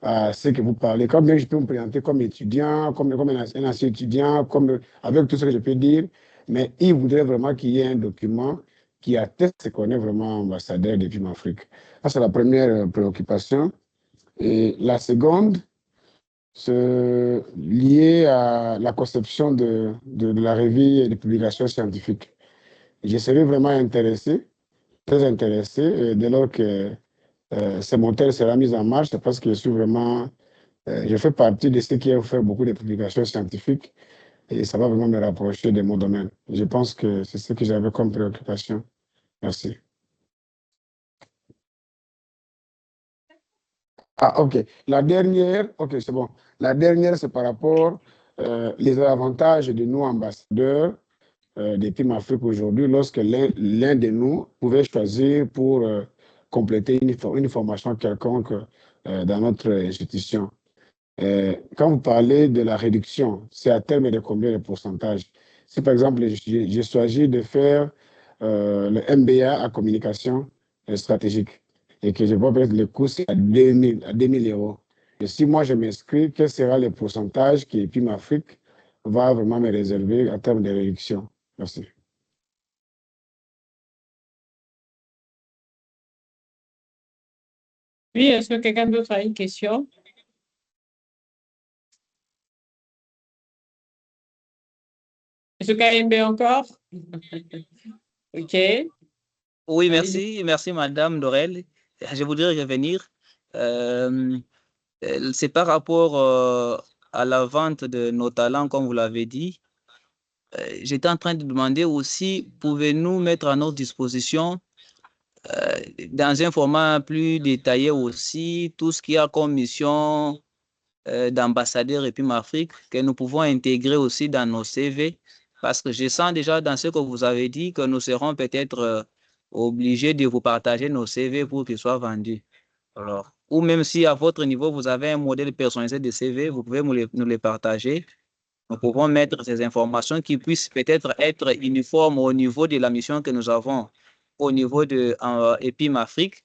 à ce que vous parlez. Comme bien je peux me présenter comme étudiant, comme un ancien étudiant, avec tout ce que je peux dire, mais il voudrait vraiment qu'il y ait un document qui atteste qu'on est vraiment ambassadeur de PIM Afrique. Ça, c'est la première préoccupation. Et la seconde, c'est lié à la conception de la revue et des publications scientifiques. Je serais vraiment intéressé, très intéressé, dès lors que ce modèle sera mis en marche, parce que je suis vraiment, je fais partie de ceux qui ont fait beaucoup de publications scientifiques et ça va vraiment me rapprocher de mon domaine. Je pense que c'est ce que j'avais comme préoccupation. Merci. Ah, ok. La dernière, ok, c'est bon. La dernière, c'est par rapport les avantages de nous ambassadeurs des PIM Afrique aujourd'hui, lorsque l'un de nous pouvait choisir pour compléter une formation quelconque dans notre institution. Quand vous parlez de la réduction, c'est à terme de combien de pourcentage? Si par exemple, j'ai choisi de faire le MBA à communication stratégique et que je vois peut-être le coût c'est à 2000 euros. Et si moi je m'inscris, quel sera le pourcentage que PIM Afrique va vraiment me réserver en termes de réduction? Merci. Oui, est-ce que quelqu'un d'autre a une question? Monsieur KMB encore? OK. Oui, Allez-y. merci Madame Dorel. Je voudrais revenir. C'est par rapport à la vente de nos talents, comme vous l'avez dit. J'étais en train de demander aussi, pouvez-nous mettre à notre disposition, dans un format plus détaillé aussi, tout ce qu'il y a comme mission d'ambassadeur et PIM Afrique, que nous pouvons intégrer aussi dans nos CV, parce que je sens déjà dans ce que vous avez dit que nous serons peut-être obligés de vous partager nos CV pour qu'ils soient vendus. Alors, ou même si à votre niveau, vous avez un modèle personnalisé de CV, vous pouvez nous les partager. Nous pouvons mettre ces informations qui puissent peut-être être uniformes au niveau de la mission que nous avons au niveau de EPIM Afrique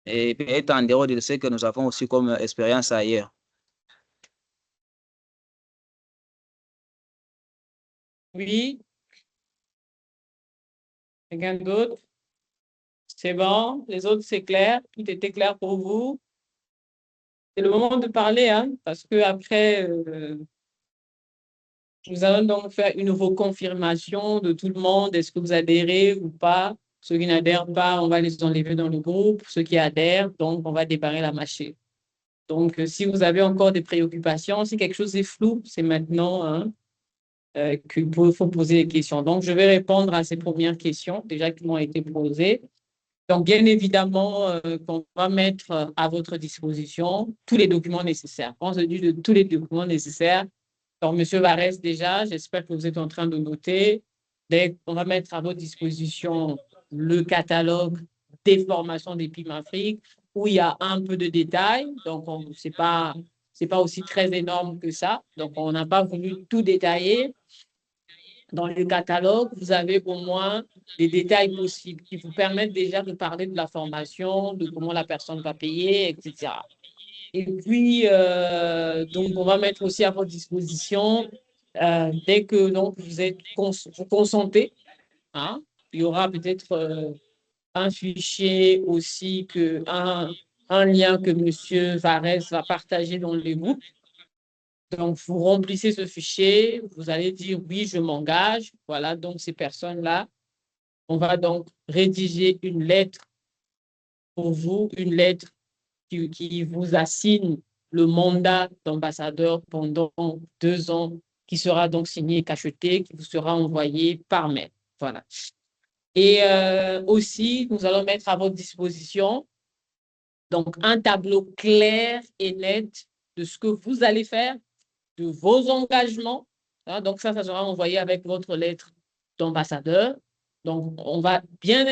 et peut-être en dehors de ce que nous avons aussi comme expérience ailleurs. Oui. Quelqu'un d'autre? C'est bon? Les autres, c'est clair? Tout était clair pour vous? C'est le moment de parler, hein, parce que après, nous allons donc faire une reconfirmation de tout le monde. Est-ce que vous adhérez ou pas? Ceux qui n'adhèrent pas, on va les enlever dans le groupe. Ceux qui adhèrent, donc, on va débarrer la machine. Donc, si vous avez encore des préoccupations, si quelque chose est flou, c'est maintenant hein, qu'il faut poser des questions. Donc, je vais répondre à ces premières questions déjà qui m'ont été posées. Donc, bien évidemment, qu'on va mettre à votre disposition tous les documents nécessaires. On se dit de tous les documents nécessaires. Donc, M. Varese, déjà, j'espère que vous êtes en train de noter. On va mettre à votre disposition le catalogue des formations des PIM Afrique, où il y a un peu de détails. Donc, ce n'est pas aussi très énorme que ça. Donc, on n'a pas voulu tout détailler. Dans le catalogue, vous avez au moins des détails possibles qui vous permettent déjà de parler de la formation, de comment la personne va payer, etc. Et puis, donc, on va mettre aussi à votre disposition, dès que donc, vous consentez, hein, il y aura peut-être un fichier aussi, un lien que M. Varese va partager dans les groupes. Donc, vous remplissez ce fichier, vous allez dire oui, je m'engage. Voilà, donc ces personnes-là, on va donc rédiger une lettre pour vous, une lettre qui vous assigne le mandat d'ambassadeur pendant 2 ans, qui sera donc signé et cacheté, qui vous sera envoyé par mail. Voilà. Et aussi, nous allons mettre à votre disposition donc un tableau clair et net de ce que vous allez faire, de vos engagements. Hein, donc ça sera envoyé avec votre lettre d'ambassadeur. Donc, on va bien,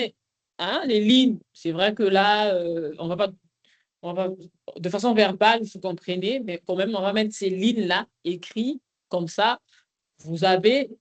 hein, les lignes, c'est vrai que là, on va pas, de façon verbale, vous comprenez, mais quand même, on va mettre ces lignes-là écrites comme ça. Vous savez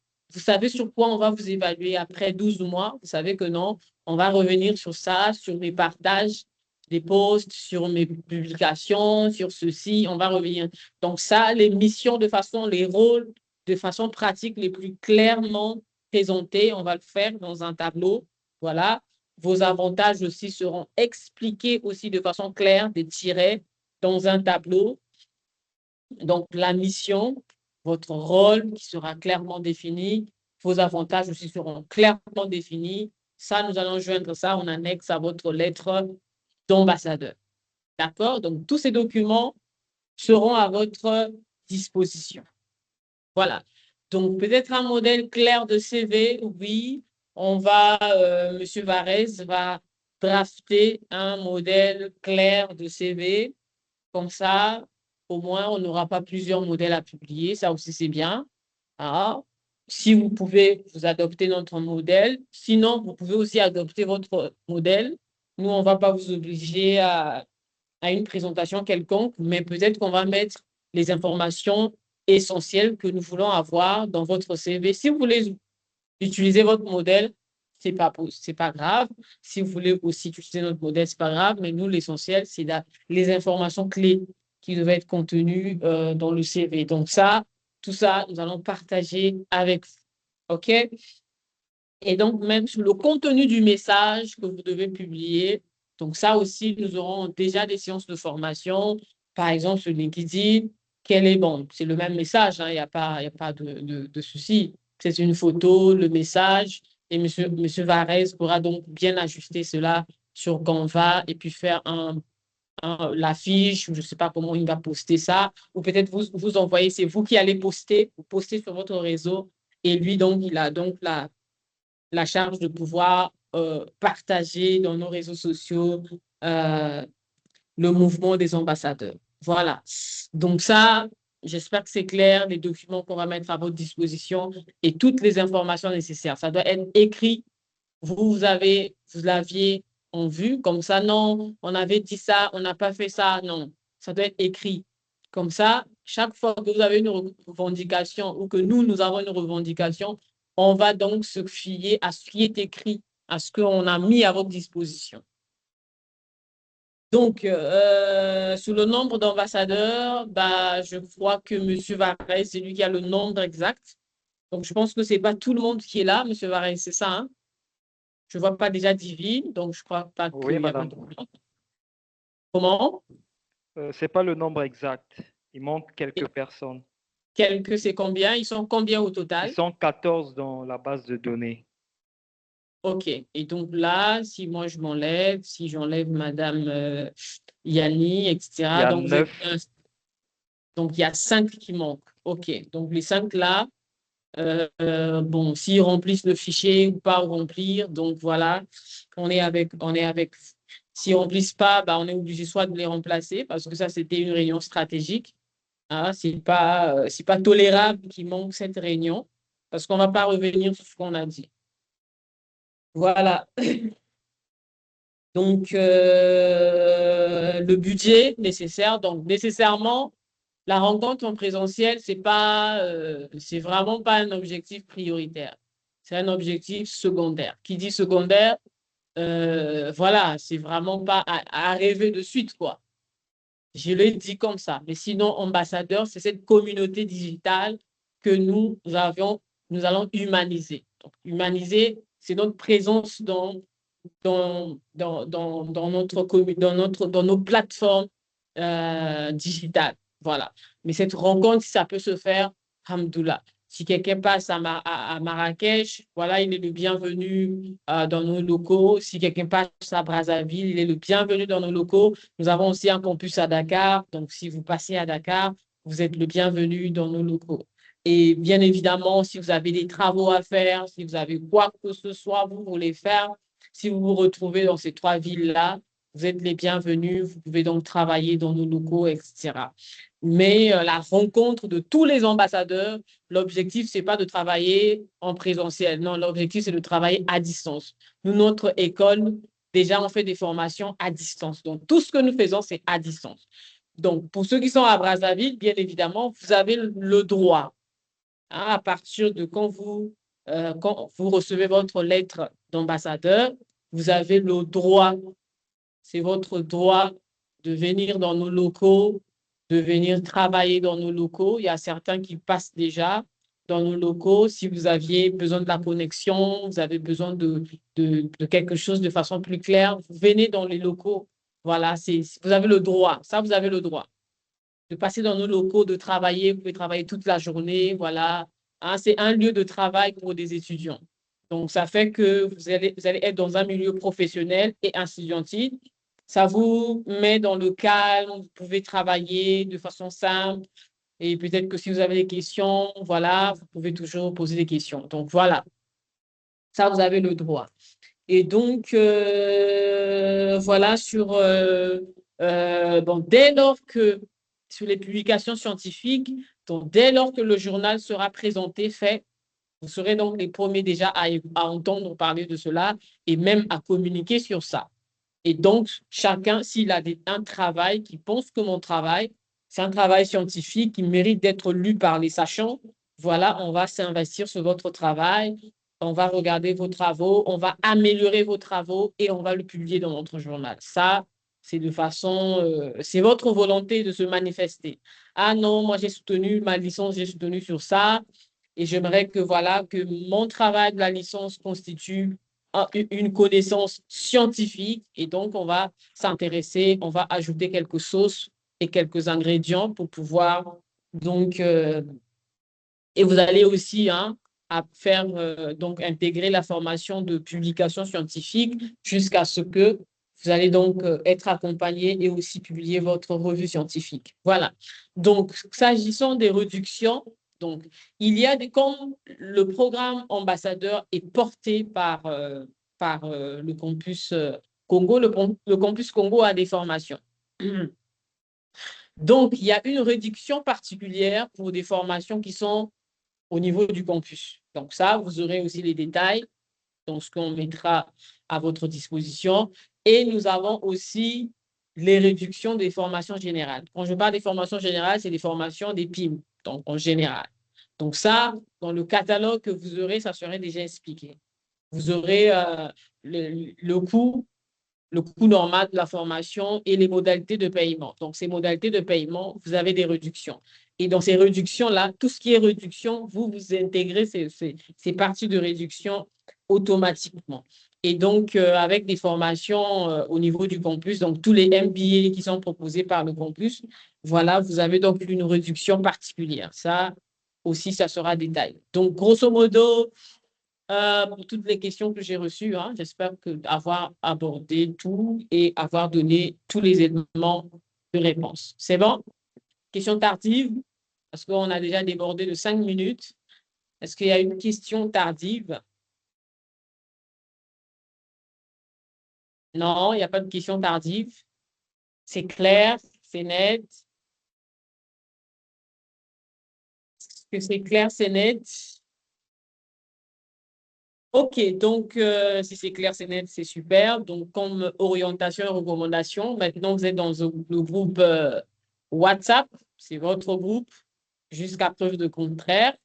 sur quoi on va vous évaluer après 12 mois. Vous savez que non, on va revenir sur ça, sur mes partages des posts, sur mes publications, sur ceci, on va revenir. Donc ça, les missions de façon, les rôles de façon pratique les plus clairement présentés, on va le faire dans un tableau. Voilà. Vos avantages aussi seront expliqués aussi de façon claire, des tirets dans un tableau. Donc la mission, votre rôle qui sera clairement défini, vos avantages aussi seront clairement définis. Ça, nous allons joindre ça en annexe à votre lettre d'ambassadeur. D'accord? Donc, tous ces documents seront à votre disposition. Voilà. Donc, peut-être un modèle clair de CV, oui. Monsieur Varese va drafter un modèle clair de CV. Comme ça, au moins, on n'aura pas plusieurs modèles à publier. Ça aussi, c'est bien. Ah. Si vous pouvez, vous adopter notre modèle. Sinon, vous pouvez aussi adopter votre modèle. Nous, on ne va pas vous obliger à une présentation quelconque, mais peut-être qu'on va mettre les informations essentielles que nous voulons avoir dans votre CV. Si vous voulez utiliser votre modèle, ce n'est pas grave. Si vous voulez aussi utiliser notre modèle, ce n'est pas grave, mais nous, l'essentiel, c'est les informations clés qui devaient être contenues dans le CV. Donc ça, tout ça, nous allons partager avec vous. OK? Et donc, même sur le contenu du message que vous devez publier, donc ça aussi, nous aurons déjà des séances de formation. Par exemple, sur LinkedIn, c'est le même message, hein, il n'y a pas de souci. C'est une photo, le message, et monsieur Varese pourra donc bien ajuster cela sur Canva et puis faire l'affiche, ou je ne sais pas comment il va poster ça, ou peut-être vous envoyez, c'est vous qui allez poster, vous postez sur votre réseau, et lui, donc, il a donc la charge de pouvoir partager dans nos réseaux sociaux le mouvement des ambassadeurs. Voilà. Donc ça, j'espère que c'est clair, les documents qu'on va mettre à votre disposition et toutes les informations nécessaires. Ça doit être écrit. Vous l'aviez en vue, comme ça, non, on avait dit ça, on n'a pas fait ça, non. Ça doit être écrit. Comme ça, chaque fois que vous avez une revendication ou que nous avons une revendication, on va donc se fier à ce qui est écrit, à ce qu'on a mis à votre disposition. Donc, sur le nombre d'ambassadeurs, je crois que M. Varese, c'est lui qui a le nombre exact. Donc, je pense que ce n'est pas tout le monde qui est là, M. Varese, c'est ça, hein? Je ne vois pas déjà Divine, donc je ne crois pas qu'il y a pas de problème. Comment? Ce n'est pas le nombre exact. Il manque quelques personnes. Quelques, c'est combien? Ils sont combien au total? Ils sont 14 dans la base de données. OK. Et donc là, si moi je m'enlève, si j'enlève Madame Yanni, etc. Il y a donc, 9. Donc, il y a 5 qui manquent. OK. Donc, les 5 là, bon, s'ils remplissent le fichier ou pas remplir, donc voilà, on est avec. S'ils ne remplissent pas, on est obligé soit de les remplacer parce que ça, c'était une réunion stratégique. Hein, ce n'est pas tolérable qu'il manque cette réunion parce qu'on ne va pas revenir sur ce qu'on a dit. Voilà. Donc, le budget nécessaire. Donc, nécessairement, la rencontre en présentiel, c'est vraiment pas un objectif prioritaire. C'est un objectif secondaire. Qui dit secondaire, voilà, c'est vraiment pas à rêver de suite, quoi. Je l'ai dit comme ça. Mais sinon, ambassadeur, c'est cette communauté digitale que nous allons humaniser. Donc, humaniser, c'est notre présence dans nos plateformes digitales. Voilà. Mais cette rencontre, ça peut se faire, alhamdoulilah. Si quelqu'un passe à Marrakech, voilà, il est le bienvenu dans nos locaux. Si quelqu'un passe à Brazzaville, il est le bienvenu dans nos locaux. Nous avons aussi un campus à Dakar. Donc, si vous passez à Dakar, vous êtes le bienvenu dans nos locaux. Et bien évidemment, si vous avez des travaux à faire, si vous avez quoi que ce soit, vous voulez faire, si vous vous retrouvez dans ces 3 villes-là, vous êtes les bienvenus. Vous pouvez donc travailler dans nos locaux, etc. Mais la rencontre de tous les ambassadeurs, l'objectif, ce n'est pas de travailler en présentiel. Non, l'objectif, c'est de travailler à distance. Nous, notre école, déjà, on fait des formations à distance. Donc, tout ce que nous faisons, c'est à distance. Donc, pour ceux qui sont à Brazzaville, bien évidemment, vous avez le droit, hein, à partir de quand vous recevez votre lettre d'ambassadeur, vous avez le droit, c'est votre droit de venir dans nos locaux, de venir travailler dans nos locaux. Il y a certains qui passent déjà dans nos locaux. Si vous aviez besoin de la connexion, vous avez besoin de quelque chose de façon plus claire, vous venez dans les locaux. Voilà, vous avez le droit. Ça, vous avez le droit de passer dans nos locaux, de travailler. Vous pouvez travailler toute la journée. Voilà. Hein, c'est un lieu de travail pour des étudiants. Donc, ça fait que vous allez être dans un milieu professionnel et estudiantil. Ça vous met dans le calme, vous pouvez travailler de façon simple. Et peut-être que si vous avez des questions, voilà, vous pouvez toujours poser des questions. Donc, voilà, ça, vous avez le droit. Et donc, voilà, dès lors que, sur les publications scientifiques, donc dès lors que le journal sera présenté, fait, vous serez donc les premiers déjà à entendre parler de cela et même à communiquer sur ça. Et donc, chacun, s'il a un travail, qui pense que mon travail, c'est un travail scientifique qui mérite d'être lu par les sachants, voilà, on va s'investir sur votre travail, on va regarder vos travaux, on va améliorer vos travaux et on va le publier dans notre journal. Ça, c'est de façon, c'est votre volonté de se manifester. Ah non, moi j'ai soutenu ma licence, j'ai soutenu sur ça et j'aimerais que, voilà, que mon travail de la licence constitue une connaissance scientifique et donc on va s'intéresser, on va ajouter quelques sauces et quelques ingrédients pour pouvoir donc et vous allez aussi à faire donc intégrer la formation de publication scientifique jusqu'à ce que vous allez donc être accompagné et aussi publier votre revue scientifique. Voilà. Donc, s'agissant des réductions, donc, il y a comme le programme ambassadeur est porté par le campus Congo. Le campus Congo a des formations. Donc, il y a une réduction particulière pour des formations qui sont au niveau du campus. Donc, ça, vous aurez aussi les détails dans ce qu'on mettra à votre disposition. Et nous avons aussi les réductions des formations générales. Quand je parle des formations générales, c'est des formations des PIM, donc en général. Donc ça, dans le catalogue que vous aurez, ça serait déjà expliqué. Vous aurez le coût normal de la formation et les modalités de paiement. Donc, ces modalités de paiement, vous avez des réductions. Et dans ces réductions-là, tout ce qui est réduction, vous intégrez ces parties de réduction automatiquement. Et donc, avec des formations au niveau du campus, donc tous les MBA qui sont proposés par le campus, voilà, vous avez donc une réduction particulière. Ça aussi, ça sera détaillé. Donc, grosso modo, pour toutes les questions que j'ai reçues, j'espère avoir abordé tout et avoir donné tous les éléments de réponse. C'est bon? Question tardive, parce qu'on a déjà débordé de 5 minutes. Est-ce qu'il y a une question tardive? Non, il n'y a pas de question tardive. C'est clair, c'est net. Est-ce que c'est clair, c'est net? OK, donc si c'est clair, c'est net, c'est super. Donc, comme orientation et recommandation, maintenant, vous êtes dans le groupe WhatsApp. C'est votre groupe, jusqu'à preuve de contraire.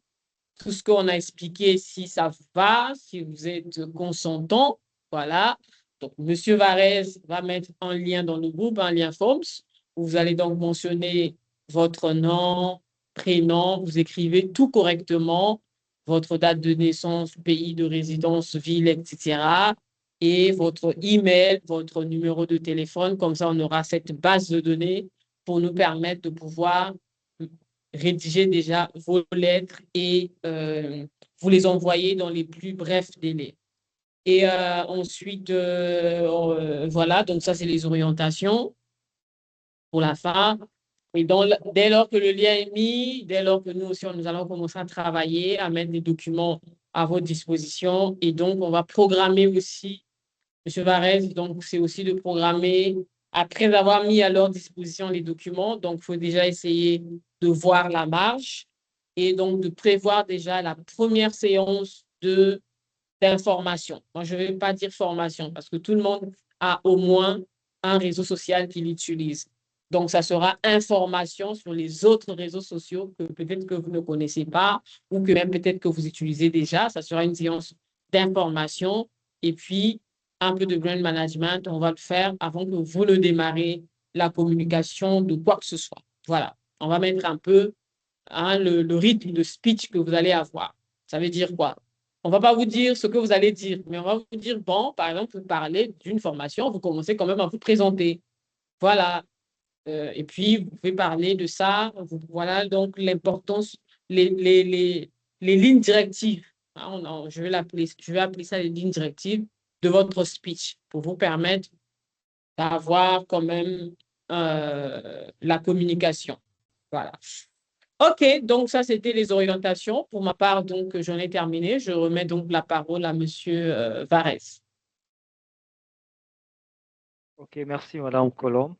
Tout ce qu'on a expliqué, si ça va, si vous êtes consentant, voilà. Donc, M. Varese va mettre un lien dans le groupe, un lien Forms, où vous allez donc mentionner votre nom, prénom, vous écrivez tout correctement, votre date de naissance, pays de résidence, ville, etc. Et votre email, votre numéro de téléphone. Comme ça, on aura cette base de données pour nous permettre de pouvoir rédiger déjà vos lettres et vous les envoyer dans les plus brefs délais. Et ensuite, voilà, donc ça, c'est les orientations pour la fin. Et donc, dès lors que le lien est mis, dès lors que nous aussi, nous allons commencer à travailler, à mettre des documents à votre disposition. Et donc, on va programmer aussi, M. Varese, donc c'est aussi de programmer, après avoir mis à leur disposition les documents, donc il faut déjà essayer de voir la marge et donc de prévoir déjà la première séance d'information. Moi, je ne vais pas dire formation parce que tout le monde a au moins un réseau social qu'il utilise. Donc, ça sera information sur les autres réseaux sociaux que peut-être que vous ne connaissez pas ou que même peut-être que vous utilisez déjà. Ça sera une séance d'information et puis un peu de brand management. On va le faire avant que vous ne démarrez la communication de quoi que ce soit. Voilà. On va mettre un peu le rythme de speech que vous allez avoir. Ça veut dire quoi? On ne va pas vous dire ce que vous allez dire, mais on va vous dire, bon, par exemple, vous parlez d'une formation, vous commencez quand même à vous présenter. Voilà. Et puis, vous pouvez parler de ça. Voilà donc l'importance, les lignes directives. Je vais appeler ça les lignes directives de votre speech pour vous permettre d'avoir quand même la communication. Voilà. OK, donc ça, c'était les orientations. Pour ma part, donc, j'en ai terminé. Je remets donc la parole à M. Varese. OK, merci, Madame Colombe.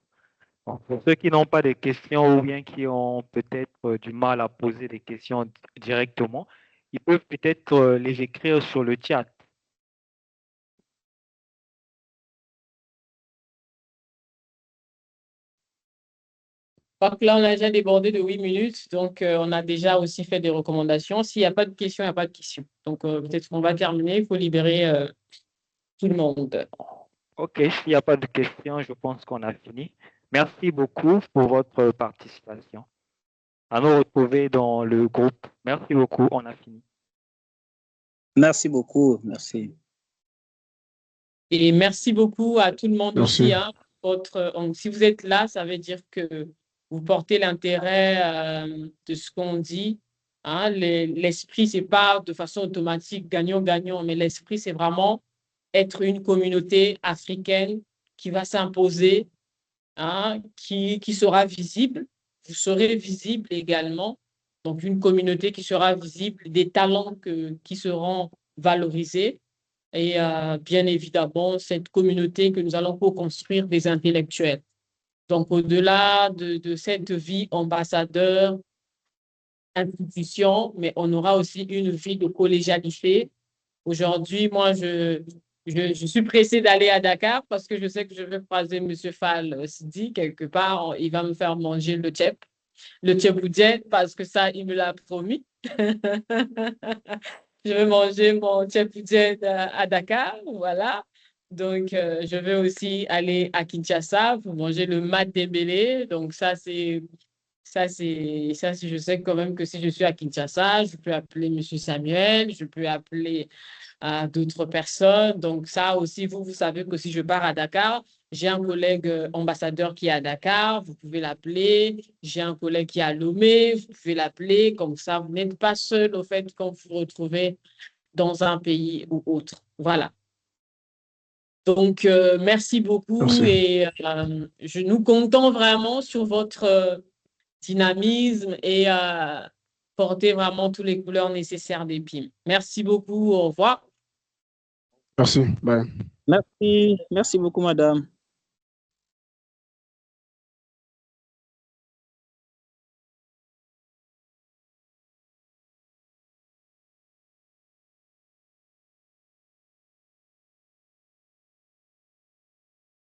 Bon, pour ceux qui n'ont pas de questions ou bien qui ont peut-être du mal à poser des questions directement, ils peuvent peut-être les écrire sur le chat. Donc là, on a déjà débordé de 8 minutes, donc on a déjà aussi fait des recommandations. S'il n'y a pas de questions, il n'y a pas de questions. Donc peut-être qu'on va terminer, il faut libérer tout le monde. OK, s'il n'y a pas de questions, je pense qu'on a fini. Merci beaucoup pour votre participation. À nous retrouver dans le groupe. Merci beaucoup, on a fini. Merci beaucoup, merci. Et merci beaucoup à tout le monde Merci. aussi. Si vous êtes là, ça veut dire que vous portez l'intérêt de ce qu'on dit. L'esprit, ce n'est pas de façon automatique gagnant-gagnant, mais l'esprit, c'est vraiment être une communauté africaine qui va s'imposer, qui sera visible. Vous serez visible également. Donc, une communauté qui sera visible, des talents qui seront valorisés. Et bien évidemment, cette communauté que nous allons co-construire des intellectuels. Donc, au-delà de cette vie ambassadeur, institution, mais on aura aussi une vie de collégialité. Aujourd'hui, moi, je suis pressée d'aller à Dakar parce que je sais que je vais croiser M. Fall Sidi quelque part. Il va me faire manger le tchèp parce que ça, il me l'a promis. Je vais manger mon tchèp à Dakar, voilà. Donc, je vais aussi aller à Kinshasa pour manger le matembele. Donc, je sais quand même que si je suis à Kinshasa, je peux appeler M. Samuel, je peux appeler d'autres personnes. Donc, ça aussi, vous savez que si je pars à Dakar, j'ai un collègue ambassadeur qui est à Dakar, vous pouvez l'appeler. J'ai un collègue qui est à Lomé, vous pouvez l'appeler. Comme ça, vous n'êtes pas seul au fait quand vous vous retrouvez dans un pays ou autre. Voilà. Donc, merci beaucoup et nous comptons vraiment sur votre dynamisme et porter vraiment toutes les couleurs nécessaires des PIM. Merci beaucoup. Au revoir. Merci. Bye. Merci beaucoup, madame.